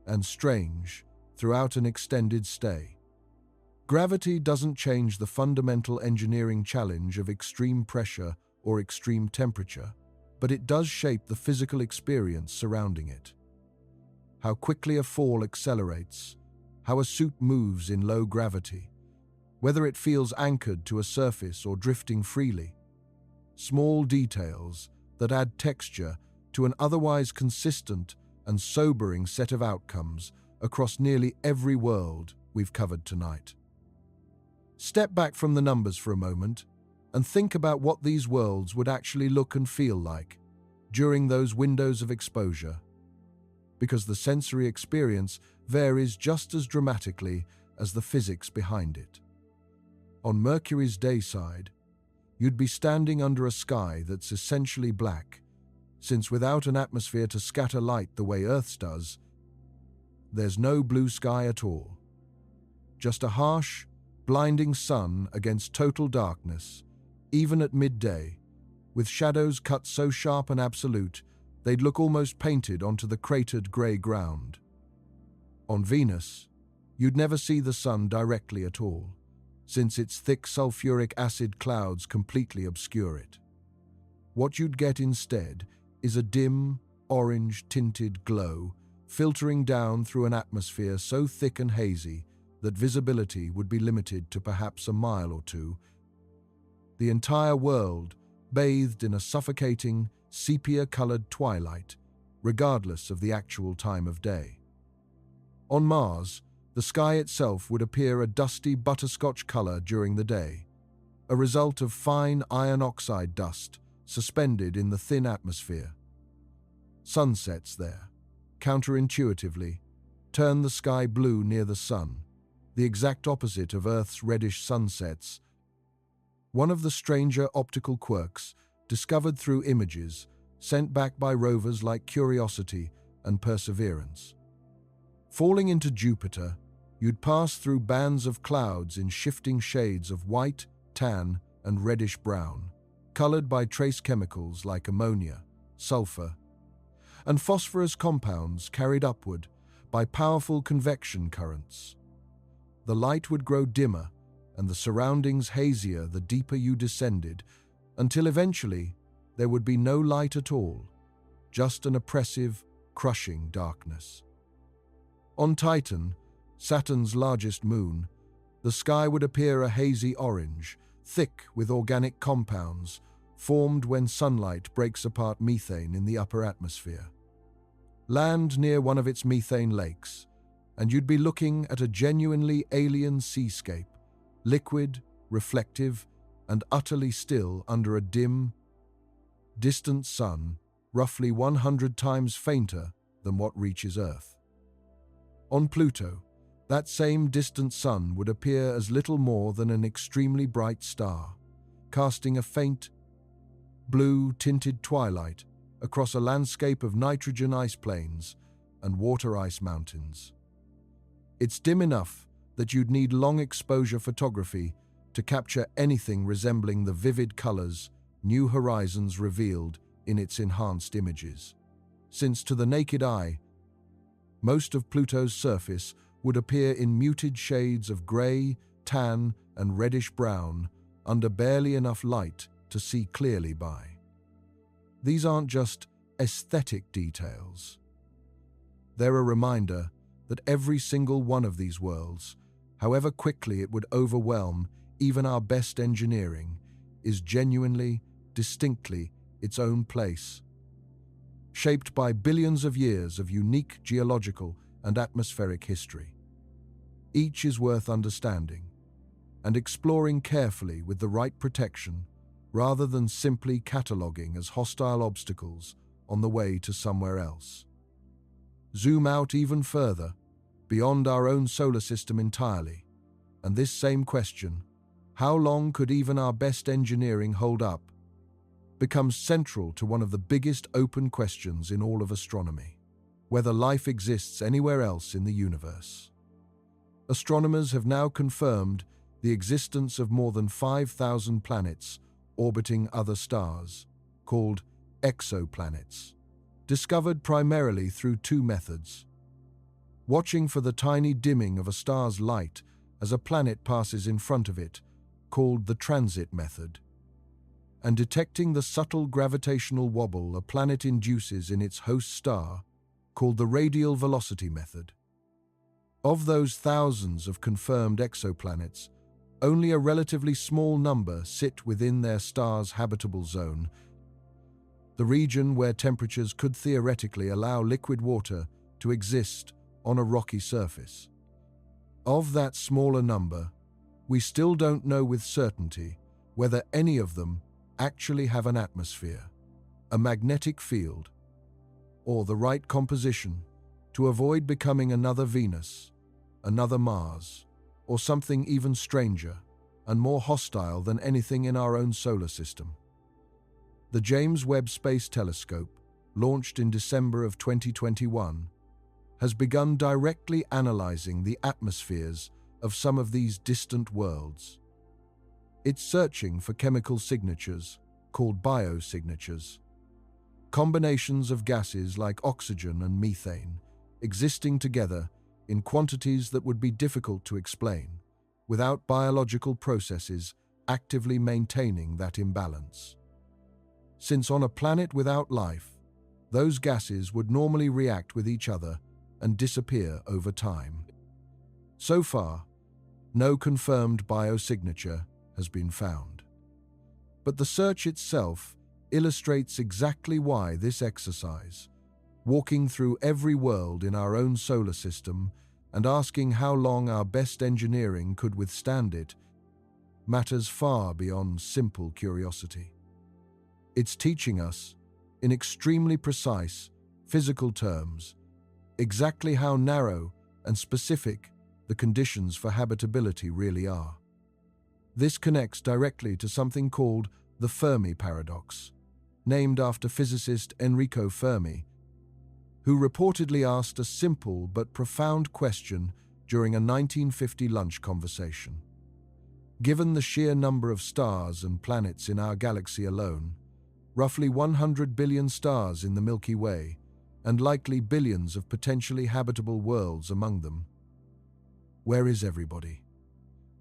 and strange throughout an extended stay. Gravity doesn't change the fundamental engineering challenge of extreme pressure or extreme temperature, but it does shape the physical experience surrounding it. How quickly a fall accelerates, how a suit moves in low gravity, whether it feels anchored to a surface or drifting freely. Small details that add texture to an otherwise consistent and sobering set of outcomes across nearly every world we've covered tonight. Step back from the numbers for a moment and think about what these worlds would actually look and feel like during those windows of exposure, because the sensory experience varies just as dramatically as the physics behind it. On Mercury's day side, you'd be standing under a sky that's essentially black, since without an atmosphere to scatter light the way Earth's does, there's no blue sky at all. Just a harsh, blinding sun against total darkness, even at midday, with shadows cut so sharp and absolute they'd look almost painted onto the cratered grey ground. On Venus, you'd never see the sun directly at all, since its thick sulfuric acid clouds completely obscure it. What you'd get instead is a dim, orange-tinted glow filtering down through an atmosphere so thick and hazy that visibility would be limited to perhaps a mile or two. The entire world bathed in a suffocating, sepia-colored twilight, regardless of the actual time of day. On Mars, the sky itself would appear a dusty butterscotch color during the day, a result of fine iron oxide dust suspended in the thin atmosphere. Sunsets there, counterintuitively, turn the sky blue near the sun, the exact opposite of Earth's reddish sunsets. One of the stranger optical quirks discovered through images sent back by rovers like Curiosity and Perseverance. Falling into Jupiter, you'd pass through bands of clouds in shifting shades of white, tan, and reddish-brown, colored by trace chemicals like ammonia, sulfur, and phosphorus compounds carried upward by powerful convection currents. The light would grow dimmer and the surroundings hazier the deeper you descended, until eventually there would be no light at all, just an oppressive, crushing darkness. On Titan, Saturn's largest moon, the sky would appear a hazy orange, thick with organic compounds, formed when sunlight breaks apart methane in the upper atmosphere. Land near one of its methane lakes, and you'd be looking at a genuinely alien seascape, liquid, reflective, and utterly still under a dim, distant sun, roughly 100 times fainter than what reaches Earth. On Pluto, that same distant sun would appear as little more than an extremely bright star, casting a faint, blue-tinted twilight across a landscape of nitrogen ice plains and water ice mountains. It's dim enough that you'd need long-exposure photography to capture anything resembling the vivid colors New Horizons revealed in its enhanced images, since to the naked eye, most of Pluto's surface would appear in muted shades of gray, tan, and reddish-brown under barely enough light to see clearly by. These aren't just aesthetic details. They're a reminder that every single one of these worlds, however quickly it would overwhelm even our best engineering, is genuinely, distinctly its own place, shaped by billions of years of unique geological and atmospheric history. Each is worth understanding and exploring carefully with the right protection, rather than simply cataloguing as hostile obstacles on the way to somewhere else. Zoom out even further, beyond our own solar system entirely, and this same question, how long could even our best engineering hold up, becomes central to one of the biggest open questions in all of astronomy: whether life exists anywhere else in the universe. Astronomers have now confirmed the existence of more than 5,000 planets orbiting other stars, called exoplanets, discovered primarily through two methods: watching for the tiny dimming of a star's light as a planet passes in front of it, called the transit method, and detecting the subtle gravitational wobble a planet induces in its host star, called the radial velocity method. Of those thousands of confirmed exoplanets, only a relatively small number sit within their star's habitable zone, the region where temperatures could theoretically allow liquid water to exist on a rocky surface. Of that smaller number, we still don't know with certainty whether any of them actually have an atmosphere, a magnetic field, or the right composition to avoid becoming another Venus, another Mars, or something even stranger, and more hostile than anything in our own solar system. The James Webb Space Telescope, launched in December of 2021, has begun directly analyzing the atmospheres of some of these distant worlds. It's searching for chemical signatures, called biosignatures, combinations of gases like oxygen and methane, existing together in quantities that would be difficult to explain, without biological processes actively maintaining that imbalance. Since on a planet without life, those gases would normally react with each other and disappear over time. So far, no confirmed biosignature has been found. But the search itself illustrates exactly why this exercise, walking through every world in our own solar system and asking how long our best engineering could withstand it, matters far beyond simple curiosity. It's teaching us, in extremely precise, physical terms, exactly how narrow and specific the conditions for habitability really are. This connects directly to something called the Fermi paradox, named after physicist Enrico Fermi, who reportedly asked a simple but profound question during a 1950 lunch conversation. Given the sheer number of stars and planets in our galaxy alone, roughly 100 billion stars in the Milky Way, and likely billions of potentially habitable worlds among them, where is everybody?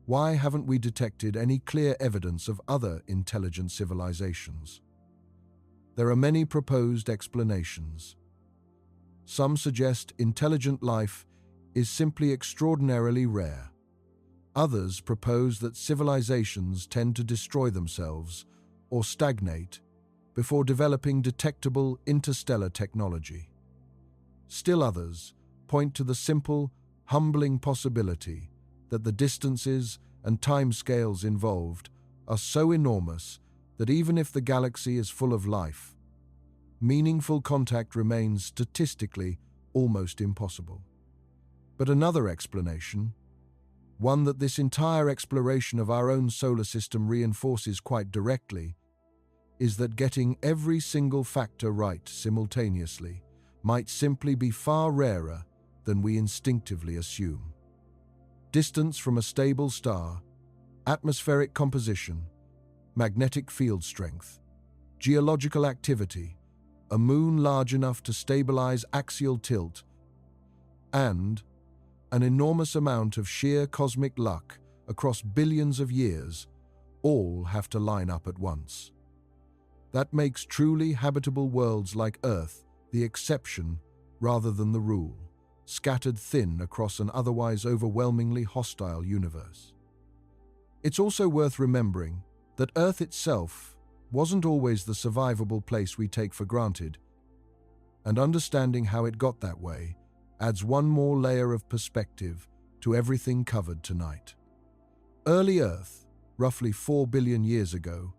Why haven't we detected any clear evidence of other intelligent civilizations? There are many proposed explanations. Some suggest intelligent life is simply extraordinarily rare. Others propose that civilizations tend to destroy themselves or stagnate before developing detectable interstellar technology. Still others point to the simple, humbling possibility that the distances and timescales involved are so enormous that even if the galaxy is full of life, meaningful contact remains statistically almost impossible. But another explanation, one that this entire exploration of our own solar system reinforces quite directly, is that getting every single factor right simultaneously might simply be far rarer than we instinctively assume. Distance from a stable star, atmospheric composition, magnetic field strength, geological activity, a moon large enough to stabilize axial tilt, and an enormous amount of sheer cosmic luck across billions of years all have to line up at once. That makes truly habitable worlds like Earth the exception rather than the rule, scattered thin across an otherwise overwhelmingly hostile universe. It's also worth remembering that Earth itself wasn't always the survivable place we take for granted, and understanding how it got that way adds one more layer of perspective to everything covered tonight. Early Earth, roughly 4 billion years ago,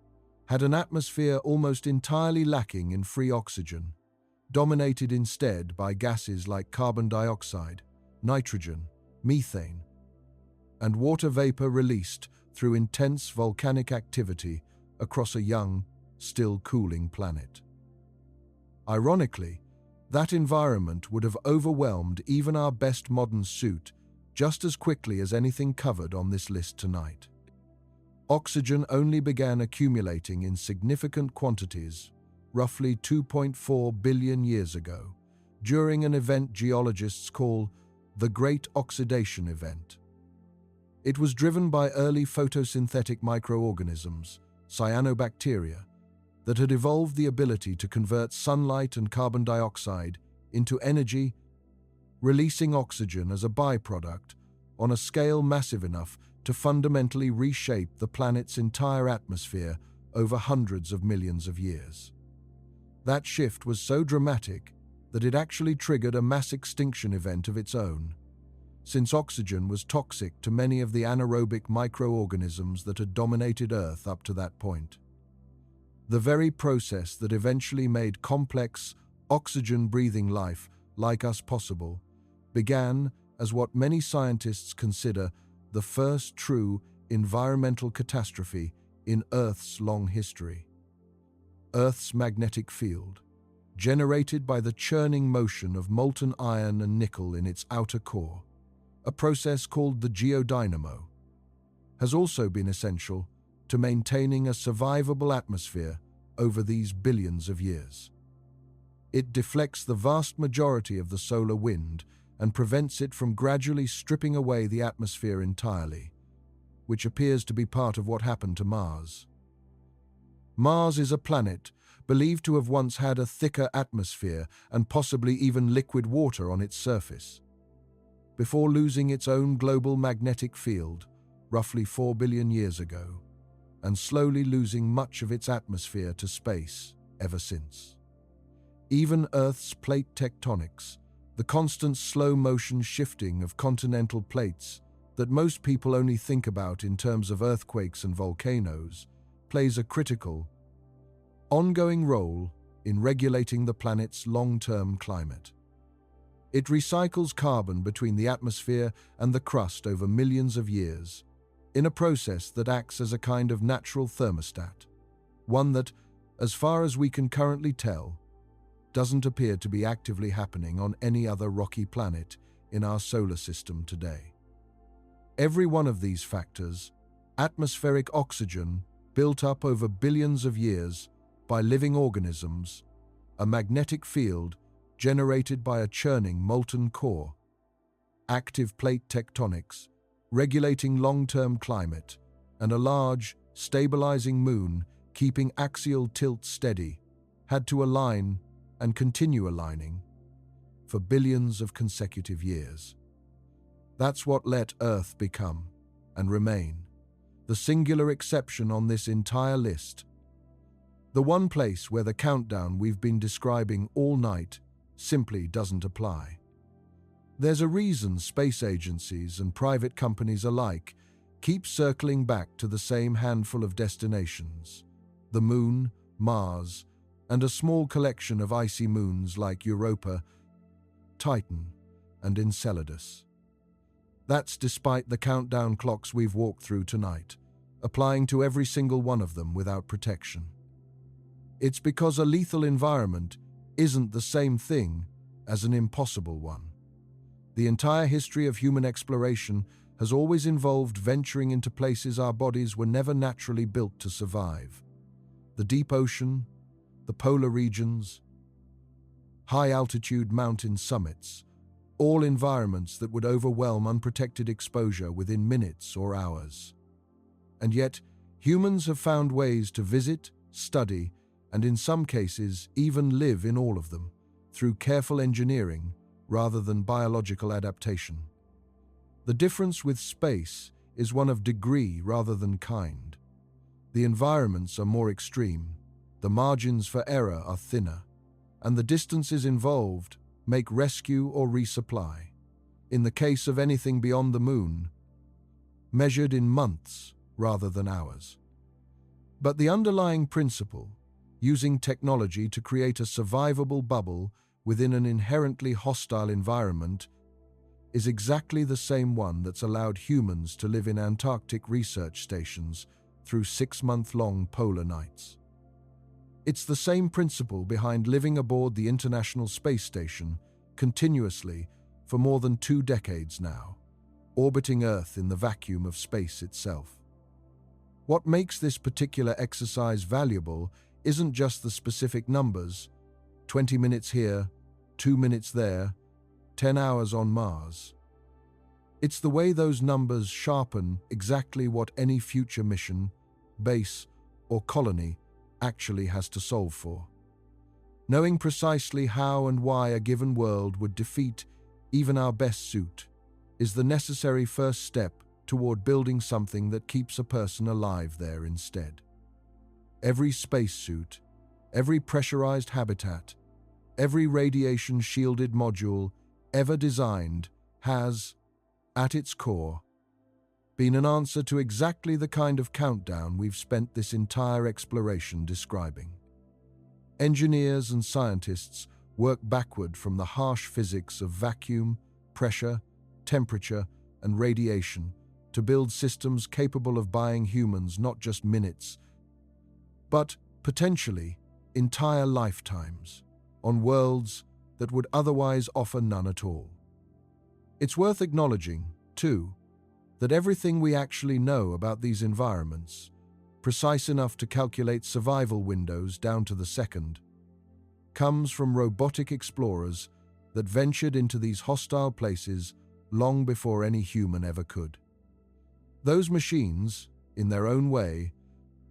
had an atmosphere almost entirely lacking in free oxygen, dominated instead by gases like carbon dioxide, nitrogen, methane, and water vapor released through intense volcanic activity across a young, still cooling planet. Ironically, that environment would have overwhelmed even our best modern suit just as quickly as anything covered on this list tonight. Oxygen only began accumulating in significant quantities roughly 2.4 billion years ago, during an event geologists call the Great Oxidation Event. It was driven by early photosynthetic microorganisms, cyanobacteria, that had evolved the ability to convert sunlight and carbon dioxide into energy, releasing oxygen as a byproduct on a scale massive enough to fundamentally reshape the planet's entire atmosphere over hundreds of millions of years. That shift was so dramatic that it actually triggered a mass extinction event of its own, since oxygen was toxic to many of the anaerobic microorganisms that had dominated Earth up to that point. The very process that eventually made complex, oxygen-breathing life like us possible began as what many scientists consider the first true environmental catastrophe in Earth's long history. Earth's magnetic field, generated by the churning motion of molten iron and nickel in its outer core, a process called the geodynamo, has also been essential to maintaining a survivable atmosphere over these billions of years. It deflects the vast majority of the solar wind and prevents it from gradually stripping away the atmosphere entirely, which appears to be part of what happened to Mars. Mars is a planet believed to have once had a thicker atmosphere and possibly even liquid water on its surface, before losing its own global magnetic field roughly 4 billion years ago, and slowly losing much of its atmosphere to space ever since. Even Earth's plate tectonics, the constant slow-motion shifting of continental plates that most people only think about in terms of earthquakes and volcanoes, plays a critical, ongoing role in regulating the planet's long-term climate. It recycles carbon between the atmosphere and the crust over millions of years, in a process that acts as a kind of natural thermostat, one that, as far as we can currently tell, doesn't appear to be actively happening on any other rocky planet in our solar system today. Every one of these factors, atmospheric oxygen built up over billions of years by living organisms, a magnetic field generated by a churning molten core, active plate tectonics, regulating long-term climate, and a large, stabilizing moon keeping axial tilt steady, had to align and continue aligning for billions of consecutive years. That's what let Earth become, and remain, the singular exception on this entire list. The one place where the countdown we've been describing all night simply doesn't apply. There's a reason space agencies and private companies alike keep circling back to the same handful of destinations: the Moon, Mars, and a small collection of icy moons like Europa, Titan, and Enceladus. That's despite the countdown clocks we've walked through tonight, applying to every single one of them without protection. It's because a lethal environment isn't the same thing as an impossible one. The entire history of human exploration has always involved venturing into places our bodies were never naturally built to survive. The deep ocean, the polar regions, high-altitude mountain summits, all environments that would overwhelm unprotected exposure within minutes or hours. And yet, humans have found ways to visit, study, and in some cases even live in all of them, through careful engineering rather than biological adaptation. The difference with space is one of degree rather than kind. The environments are more extreme, the margins for error are thinner, and the distances involved make rescue or resupply, in the case of anything beyond the Moon, measured in months rather than hours. But the underlying principle, using technology to create a survivable bubble within an inherently hostile environment, is exactly the same one that's allowed humans to live in Antarctic research stations through 6-month-long polar nights. It's the same principle behind living aboard the International Space Station continuously for more than 2 decades now, orbiting Earth in the vacuum of space itself. What makes this particular exercise valuable isn't just the specific numbers, 20 minutes here, 2 minutes there, 10 hours on Mars. It's the way those numbers sharpen exactly what any future mission, base, or colony actually has to solve for. Knowing precisely how and why a given world would defeat even our best suit is the necessary first step toward building something that keeps a person alive there instead. Every spacesuit, every pressurized habitat, every radiation-shielded module ever designed has, at its core, been an answer to exactly the kind of countdown we've spent this entire exploration describing. Engineers and scientists work backward from the harsh physics of vacuum, pressure, temperature, and radiation to build systems capable of buying humans not just minutes, but potentially entire lifetimes on worlds that would otherwise offer none at all. It's worth acknowledging, too, that everything we actually know about these environments, precise enough to calculate survival windows down to the second, comes from robotic explorers that ventured into these hostile places long before any human ever could. Those machines, in their own way,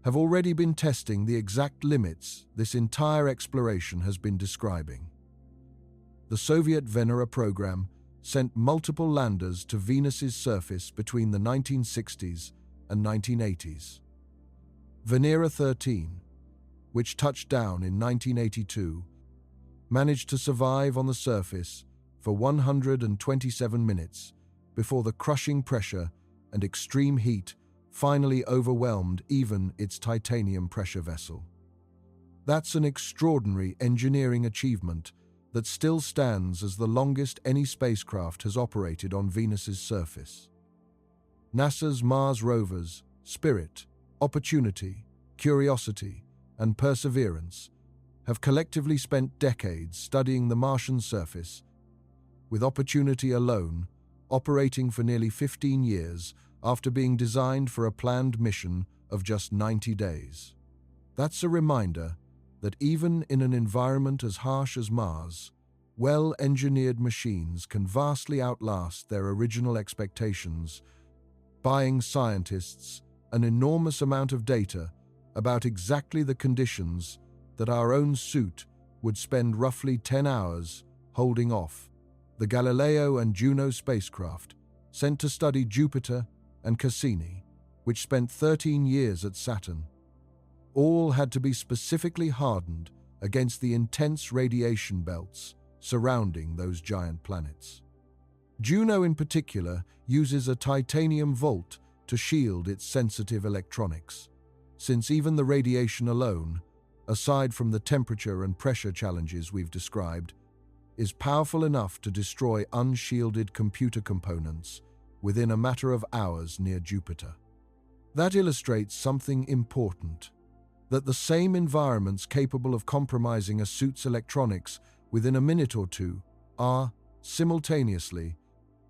have already been testing the exact limits this entire exploration has been describing. The Soviet Venera program sent multiple landers to Venus's surface between the 1960s and 1980s. Venera 13, which touched down in 1982, managed to survive on the surface for 127 minutes before the crushing pressure and extreme heat finally overwhelmed even its titanium pressure vessel. That's an extraordinary engineering achievement that still stands as the longest any spacecraft has operated on Venus's surface. NASA's Mars rovers, Spirit, Opportunity, Curiosity, and Perseverance have collectively spent decades studying the Martian surface, with Opportunity alone operating for nearly 15 years after being designed for a planned mission of just 90 days. That's a reminder that even in an environment as harsh as Mars, well-engineered machines can vastly outlast their original expectations, buying scientists an enormous amount of data about exactly the conditions that our own suit would spend roughly 10 hours holding off. The Galileo and Juno spacecraft, sent to study Jupiter and Cassini, which spent 13 years at Saturn, all had to be specifically hardened against the intense radiation belts surrounding those giant planets. Juno in particular uses a titanium vault to shield its sensitive electronics, since even the radiation alone, aside from the temperature and pressure challenges we've described, is powerful enough to destroy unshielded computer components within a matter of hours near Jupiter. That illustrates something important, that the same environments capable of compromising a suit's electronics within a minute or two are, simultaneously,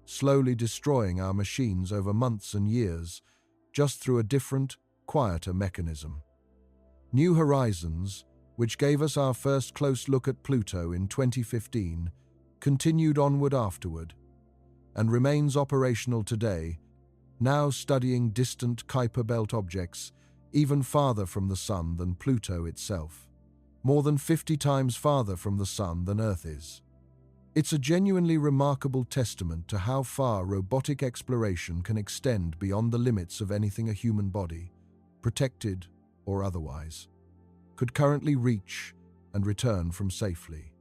slowly destroying our machines over months and years, just through a different, quieter mechanism. New Horizons, which gave us our first close look at Pluto in 2015, continued onward afterward, and remains operational today, now studying distant Kuiper Belt objects even farther from the Sun than Pluto itself, more than 50 times farther from the Sun than Earth is. It's a genuinely remarkable testament to how far robotic exploration can extend beyond the limits of anything a human body, protected or otherwise, could currently reach and return from safely.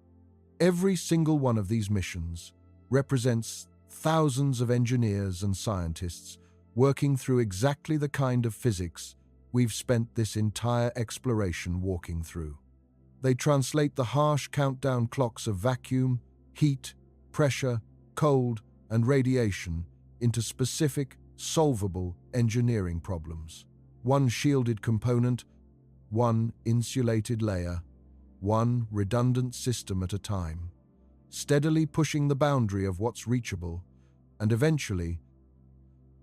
Every single one of these missions represents thousands of engineers and scientists working through exactly the kind of physics we've spent this entire exploration walking through. They translate the harsh countdown clocks of vacuum, heat, pressure, cold, and radiation into specific, solvable engineering problems. One shielded component, one insulated layer, one redundant system at a time, steadily pushing the boundary of what's reachable, and eventually,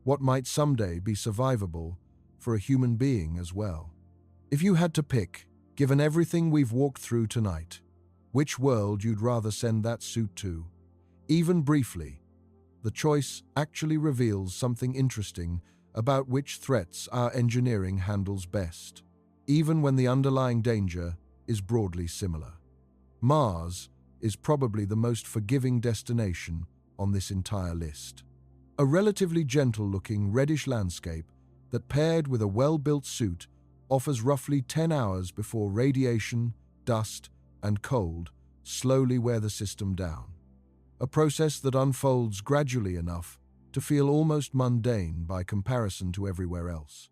what might someday be survivable for a human being as well. If you had to pick, given everything we've walked through tonight, which world you'd rather send that suit to, even briefly, the choice actually reveals something interesting about which threats our engineering handles best, even when the underlying danger is broadly similar. Mars is probably the most forgiving destination on this entire list. A relatively gentle-looking reddish landscape that, paired with a well-built suit, offers roughly 10 hours before radiation, dust, and cold slowly wear the system down, a process that unfolds gradually enough to feel almost mundane by comparison to everywhere else.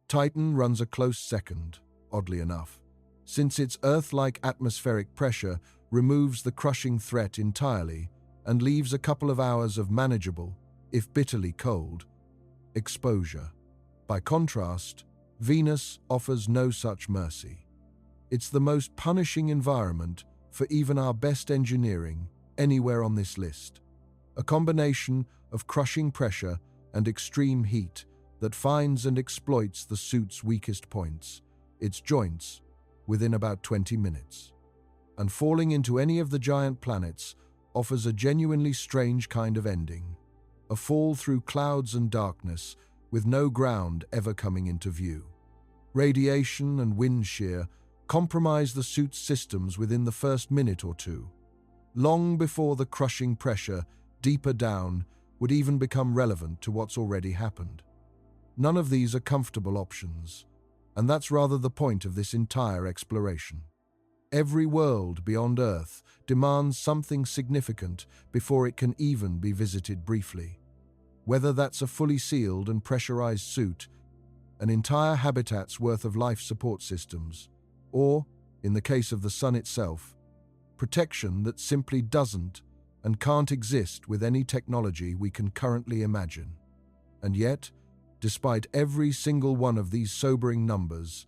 Titan runs a close second, oddly enough, since its Earth-like atmospheric pressure removes the crushing threat entirely and leaves a couple of hours of manageable, if bitterly cold, exposure. By contrast, Venus offers no such mercy. It's the most punishing environment for even our best engineering anywhere on this list. A combination of crushing pressure and extreme heat that finds and exploits the suit's weakest points, its joints, within about 20 minutes. And falling into any of the giant planets offers a genuinely strange kind of ending. A fall through clouds and darkness with no ground ever coming into view. Radiation and wind shear compromise the suit's systems within the first minute or two, long before the crushing pressure deeper down would even become relevant to what's already happened. None of these are comfortable options, and that's rather the point of this entire exploration. Every world beyond Earth demands something significant before it can even be visited briefly. Whether that's a fully sealed and pressurized suit, an entire habitat's worth of life support systems, or, in the case of the Sun itself, protection that simply doesn't and can't exist with any technology we can currently imagine. And yet, despite every single one of these sobering numbers,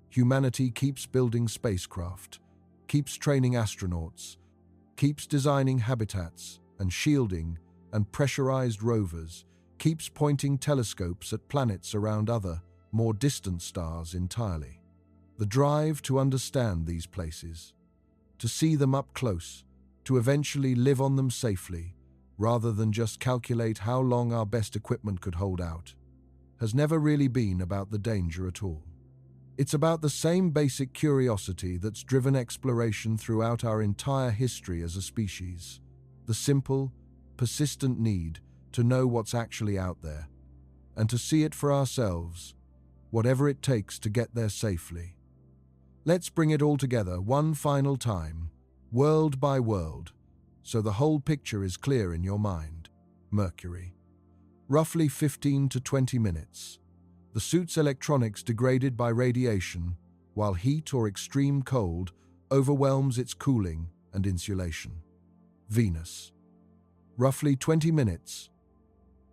humanity keeps building spacecraft, keeps training astronauts, keeps designing habitats and shielding and pressurized rovers, keeps pointing telescopes at planets around other, more distant stars entirely. The drive to understand these places, to see them up close, to eventually live on them safely, rather than just calculate how long our best equipment could hold out, has never really been about the danger at all. It's about the same basic curiosity that's driven exploration throughout our entire history as a species. The simple, persistent need to know what's actually out there, and to see it for ourselves, whatever it takes to get there safely. Let's bring it all together one final time, world by world, so the whole picture is clear in your mind. Mercury. Roughly 15 to 20 minutes. The suit's electronics degraded by radiation, while heat or extreme cold overwhelms its cooling and insulation. Venus. Roughly 20 minutes.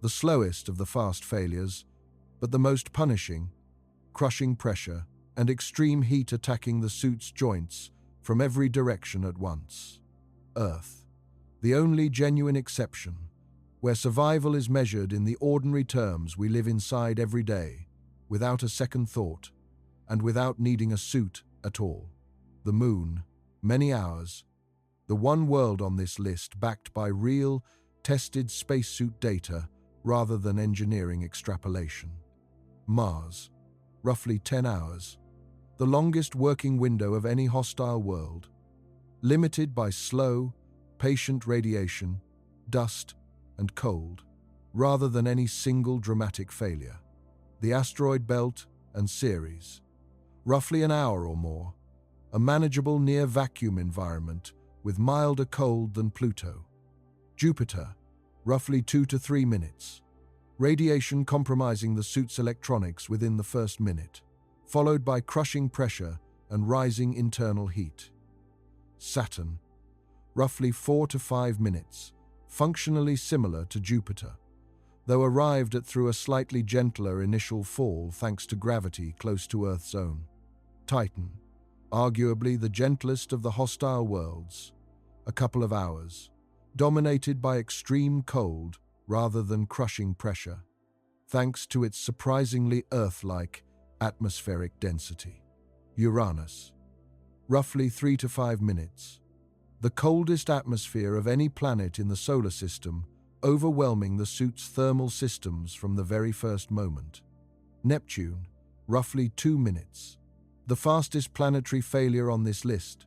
The slowest of the fast failures, but the most punishing, crushing pressure and extreme heat attacking the suit's joints from every direction at once. Earth. The only genuine exception, where survival is measured in the ordinary terms we live inside every day, without a second thought, and without needing a suit at all. The Moon, many hours, the one world on this list backed by real, tested spacesuit data rather than engineering extrapolation. Mars, roughly 10 hours, the longest working window of any hostile world, limited by slow, patient radiation, dust, and cold, rather than any single dramatic failure. The asteroid belt and Ceres, roughly an hour or more, a manageable near-vacuum environment with milder cold than Pluto. Jupiter, roughly 2 to 3 minutes, radiation compromising the suit's electronics within the first minute, followed by crushing pressure and rising internal heat. Saturn, roughly 4 to 5 minutes, functionally similar to Jupiter, though arrived at through a slightly gentler initial fall thanks to gravity close to Earth's own. Titan, arguably the gentlest of the hostile worlds, a couple of hours, dominated by extreme cold rather than crushing pressure, thanks to its surprisingly Earth-like atmospheric density. Uranus, roughly 3 to 5 minutes, the coldest atmosphere of any planet in the solar system, overwhelming the suit's thermal systems from the very first moment. Neptune, roughly 2 minutes, the fastest planetary failure on this list,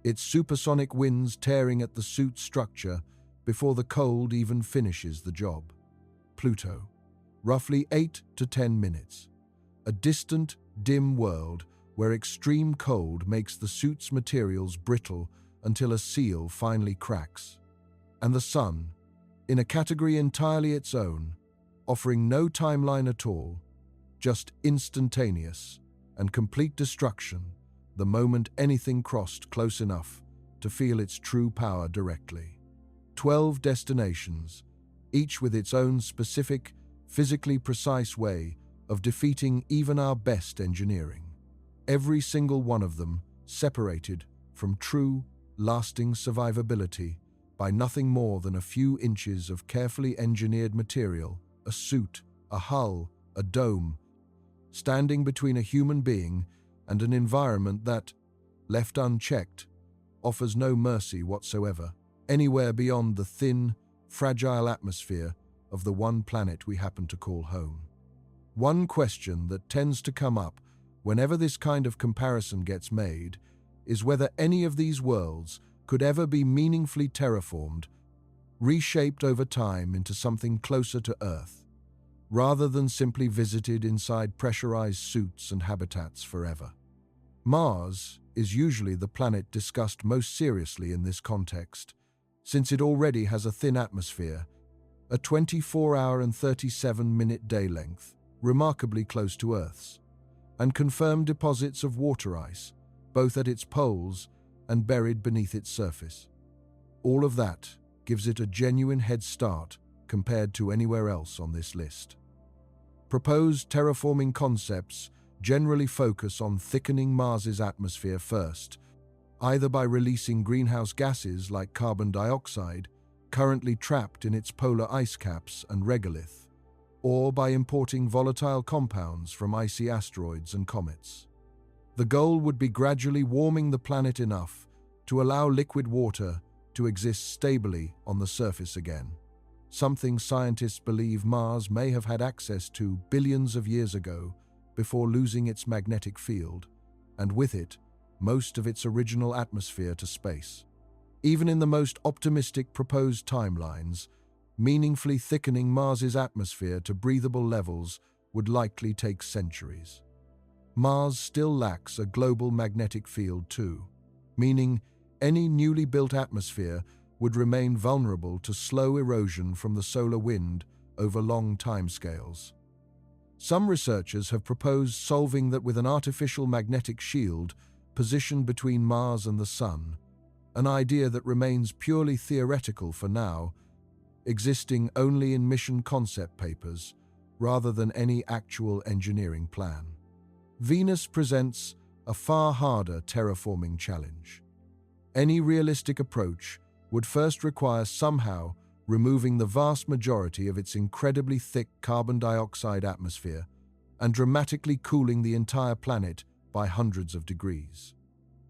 its supersonic winds tearing at the suit's structure before the cold even finishes the job. Pluto, roughly 8 to 10 minutes, a distant, dim world where extreme cold makes the suit's materials brittle until a seal finally cracks. And the Sun, in a category entirely its own, offering no timeline at all, just instantaneous and complete destruction the moment anything crossed close enough to feel its true power directly. 12 destinations, each with its own specific, physically precise way of defeating even our best engineering. Every single one of them separated from true, lasting survivability by nothing more than a few inches of carefully engineered material, a suit, a hull, a dome, standing between a human being and an environment that, left unchecked, offers no mercy whatsoever, anywhere beyond the thin, fragile atmosphere of the one planet we happen to call home. One question that tends to come up whenever this kind of comparison gets made is whether any of these worlds could ever be meaningfully terraformed, reshaped over time into something closer to Earth, rather than simply visited inside pressurized suits and habitats forever. Mars is usually the planet discussed most seriously in this context, since it already has a thin atmosphere, a 24-hour and 37-minute day length, remarkably close to Earth's, and confirmed deposits of water ice, both at its poles and buried beneath its surface. All of that gives it a genuine head start compared to anywhere else on this list. Proposed terraforming concepts generally focus on thickening Mars's atmosphere first, either by releasing greenhouse gases like carbon dioxide, currently trapped in its polar ice caps and regolith, or by importing volatile compounds from icy asteroids and comets. The goal would be gradually warming the planet enough to allow liquid water to exist stably on the surface again, something scientists believe Mars may have had access to billions of years ago before losing its magnetic field, and with it, most of its original atmosphere to space. Even in the most optimistic proposed timelines, meaningfully thickening Mars's atmosphere to breathable levels would likely take centuries. Mars still lacks a global magnetic field too, meaning any newly built atmosphere would remain vulnerable to slow erosion from the solar wind over long timescales. Some researchers have proposed solving that with an artificial magnetic shield positioned between Mars and the Sun, an idea that remains purely theoretical for now, existing only in mission concept papers rather than any actual engineering plan. Venus presents a far harder terraforming challenge. Any realistic approach would first require somehow removing the vast majority of its incredibly thick carbon dioxide atmosphere and dramatically cooling the entire planet by hundreds of degrees.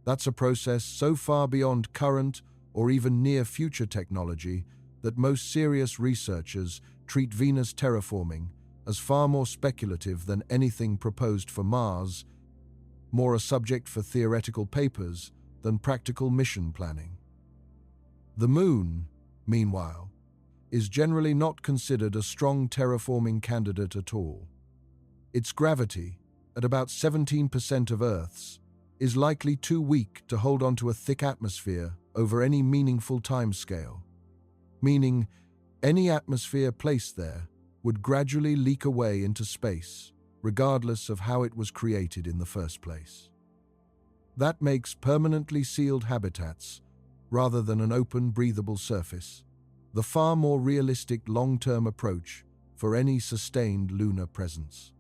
That's a process so far beyond current or even near-future technology that most serious researchers treat Venus terraforming as far more speculative than anything proposed for Mars, more a subject for theoretical papers than practical mission planning. The Moon, meanwhile, is generally not considered a strong terraforming candidate at all. Its gravity, at about 17% of Earth's, is likely too weak to hold onto a thick atmosphere over any meaningful timescale, meaning any atmosphere placed there would gradually leak away into space, regardless of how it was created in the first place. That makes permanently sealed habitats, rather than an open, breathable surface, the far more realistic long-term approach for any sustained lunar presence.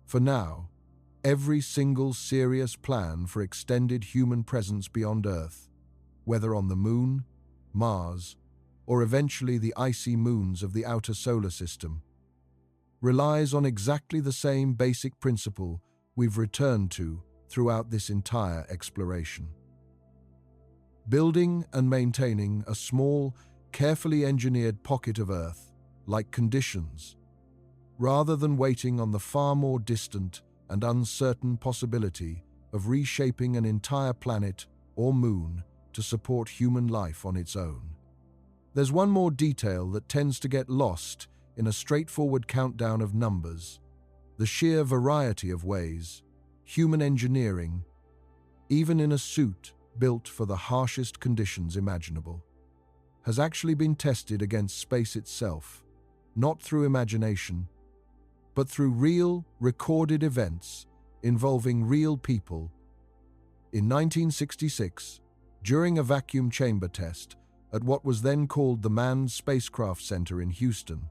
For now, every single serious plan for extended human presence beyond Earth, whether on the Moon, Mars, or eventually the icy moons of the outer solar system, relies on exactly the same basic principle we've returned to throughout this entire exploration. Building and maintaining a small, carefully engineered pocket of Earth, like conditions, rather than waiting on the far more distant and uncertain possibility of reshaping an entire planet or moon to support human life on its own. There's one more detail that tends to get lost in a straightforward countdown of numbers: the sheer variety of ways human engineering, even in a suit built for the harshest conditions imaginable, has actually been tested against space itself, not through imagination, but through real, recorded events involving real people. In 1966, during a vacuum chamber test at what was then called the Manned Spacecraft Center in Houston,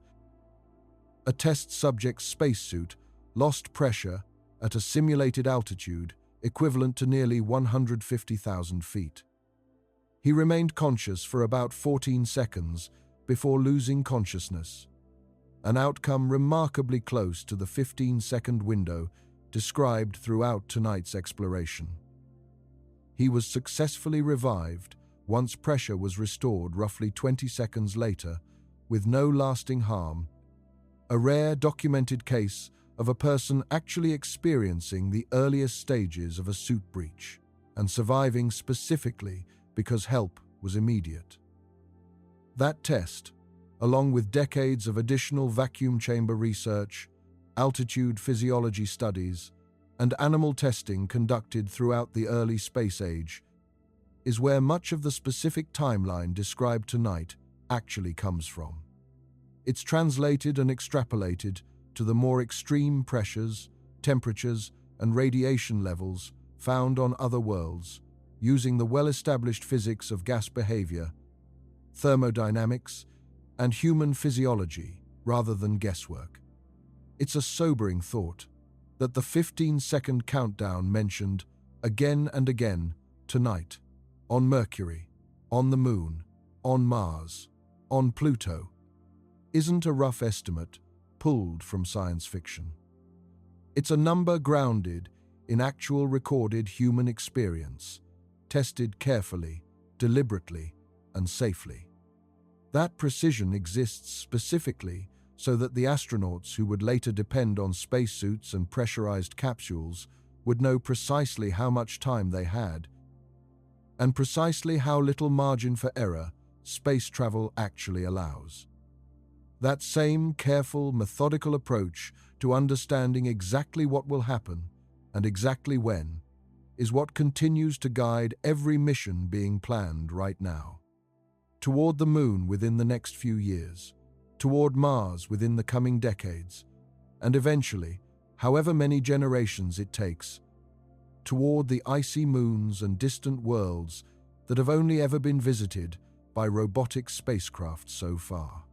A test subject's spacesuit lost pressure at a simulated altitude equivalent to nearly 150,000 feet. He remained conscious for about 14 seconds before losing consciousness, an outcome remarkably close to the 15-second window described throughout tonight's exploration. He was successfully revived once pressure was restored roughly 20 seconds later, with no lasting harm, a rare documented case of a person actually experiencing the earliest stages of a suit breach and surviving specifically because help was immediate. That test, along with decades of additional vacuum chamber research, altitude physiology studies, and animal testing conducted throughout the early space age, is where much of the specific timeline described tonight actually comes from. It's translated and extrapolated to the more extreme pressures, temperatures, and radiation levels found on other worlds, using the well-established physics of gas behavior, thermodynamics, and human physiology rather than guesswork. It's a sobering thought that the 15-second countdown mentioned again and again tonight, on Mercury, on the Moon, on Mars, on Pluto, isn't a rough estimate pulled from science fiction. It's a number grounded in actual recorded human experience, tested carefully, deliberately, and safely. That precision exists specifically so that the astronauts who would later depend on spacesuits and pressurized capsules would know precisely how much time they had and precisely how little margin for error space travel actually allows. That same careful, methodical approach to understanding exactly what will happen and exactly when is what continues to guide every mission being planned right now. Toward the Moon within the next few years, toward Mars within the coming decades, and eventually, however many generations it takes, toward the icy moons and distant worlds that have only ever been visited by robotic spacecraft so far.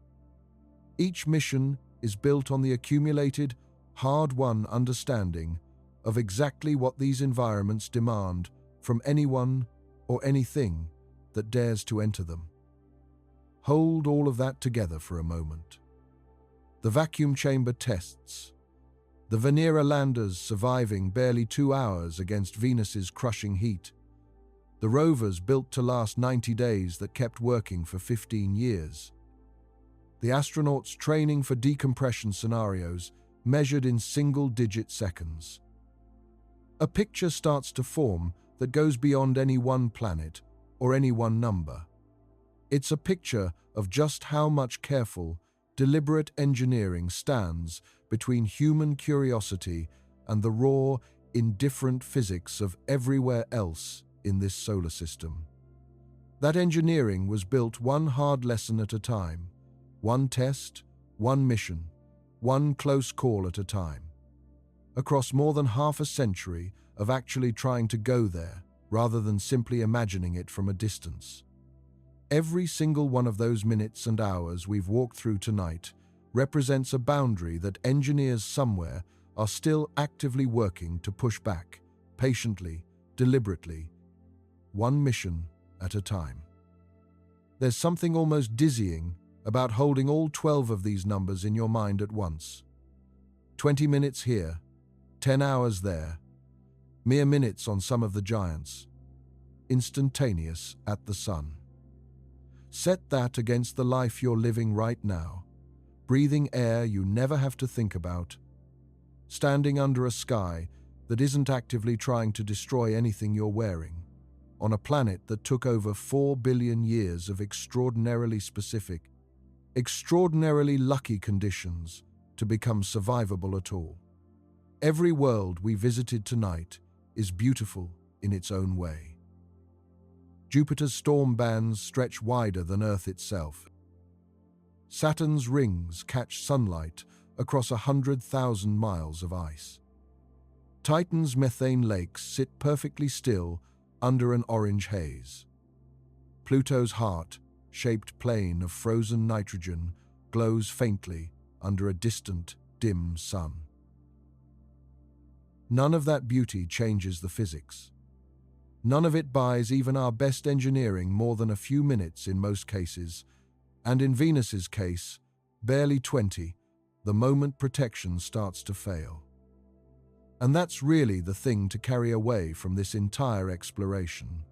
Each mission is built on the accumulated, hard-won understanding of exactly what these environments demand from anyone or anything that dares to enter them. Hold all of that together for a moment. The vacuum chamber tests, the Venera landers surviving barely 2 hours against Venus's crushing heat, the rovers built to last 90 days that kept working for 15 years, the astronauts training for decompression scenarios measured in single-digit seconds. A picture starts to form that goes beyond any one planet or any one number. It's a picture of just how much careful, deliberate engineering stands between human curiosity and the raw, indifferent physics of everywhere else in this solar system. That engineering was built one hard lesson at a time, one test, one mission, one close call at a time, across more than half a century of actually trying to go there rather than simply imagining it from a distance. Every single one of those minutes and hours we've walked through tonight represents a boundary that engineers somewhere are still actively working to push back, patiently, deliberately, one mission at a time. There's something almost dizzying about holding all 12 of these numbers in your mind at once. 20 minutes here, 10 hours there, mere minutes on some of the giants, instantaneous at the sun. Set that against the life you're living right now, breathing air you never have to think about, standing under a sky that isn't actively trying to destroy anything you're wearing, on a planet that took over 4 billion years of extraordinarily specific, extraordinarily lucky conditions to become survivable at all. Every world we visited tonight is beautiful in its own way. Jupiter's storm bands stretch wider than Earth itself. Saturn's rings catch sunlight across 100,000 miles of ice. Titan's methane lakes sit perfectly still under an orange haze. Pluto's heart-shaped plain of frozen nitrogen glows faintly under a distant, dim sun. None of that beauty changes the physics. None of it buys even our best engineering more than a few minutes in most cases, and in Venus's case, barely 20, the moment protection starts to fail. And that's really the thing to carry away from this entire exploration.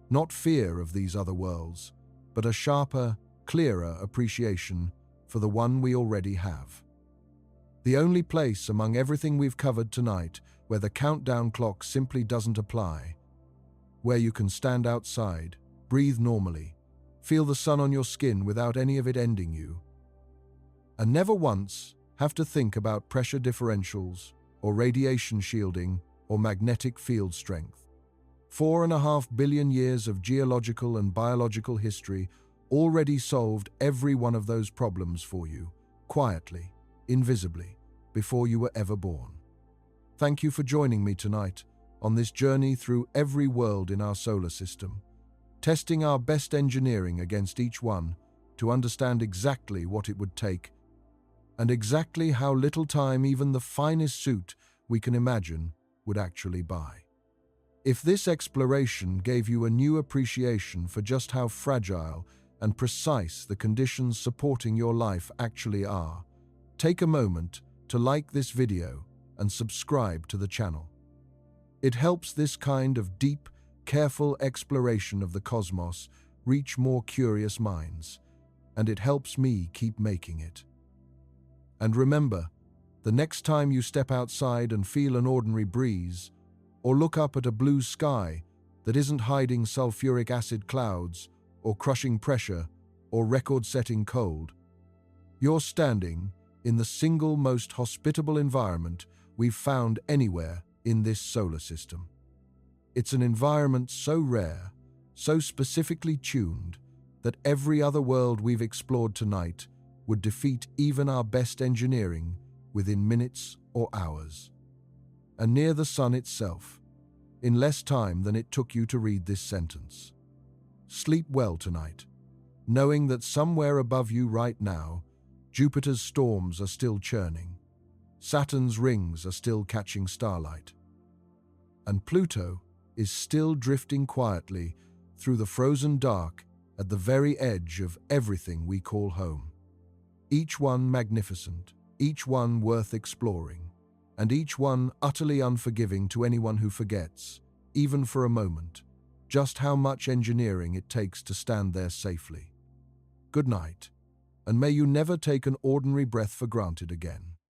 Not fear of these other worlds, but a sharper, clearer appreciation for the one we already have. The only place among everything we've covered tonight where the countdown clock simply doesn't apply, where you can stand outside, breathe normally, feel the sun on your skin without any of it ending you, and never once have to think about pressure differentials or radiation shielding or magnetic field strength. 4.5 billion years of geological and biological history already solved every one of those problems for you, quietly, invisibly, before you were ever born. Thank you for joining me tonight on this journey through every world in our solar system, testing our best engineering against each one to understand exactly what it would take and exactly how little time even the finest suit we can imagine would actually buy. If this exploration gave you a new appreciation for just how fragile and precise the conditions supporting your life actually are, take a moment to like this video and subscribe to the channel. It helps this kind of deep, careful exploration of the cosmos reach more curious minds, and it helps me keep making it. And remember, the next time you step outside and feel an ordinary breeze, or look up at a blue sky that isn't hiding sulfuric acid clouds, or crushing pressure, or record-setting cold, you're standing in the single most hospitable environment we've found anywhere in this solar system. It's an environment so rare, so specifically tuned, that every other world we've explored tonight would defeat even our best engineering within minutes or hours. And near the sun itself, in less time than it took you to read this sentence. Sleep well tonight, knowing that somewhere above you right now, Jupiter's storms are still churning, Saturn's rings are still catching starlight, and Pluto is still drifting quietly through the frozen dark at the very edge of everything we call home. Each one magnificent, each one worth exploring, and each one utterly unforgiving to anyone who forgets, even for a moment, just how much engineering it takes to stand there safely. Good night, and may you never take an ordinary breath for granted again.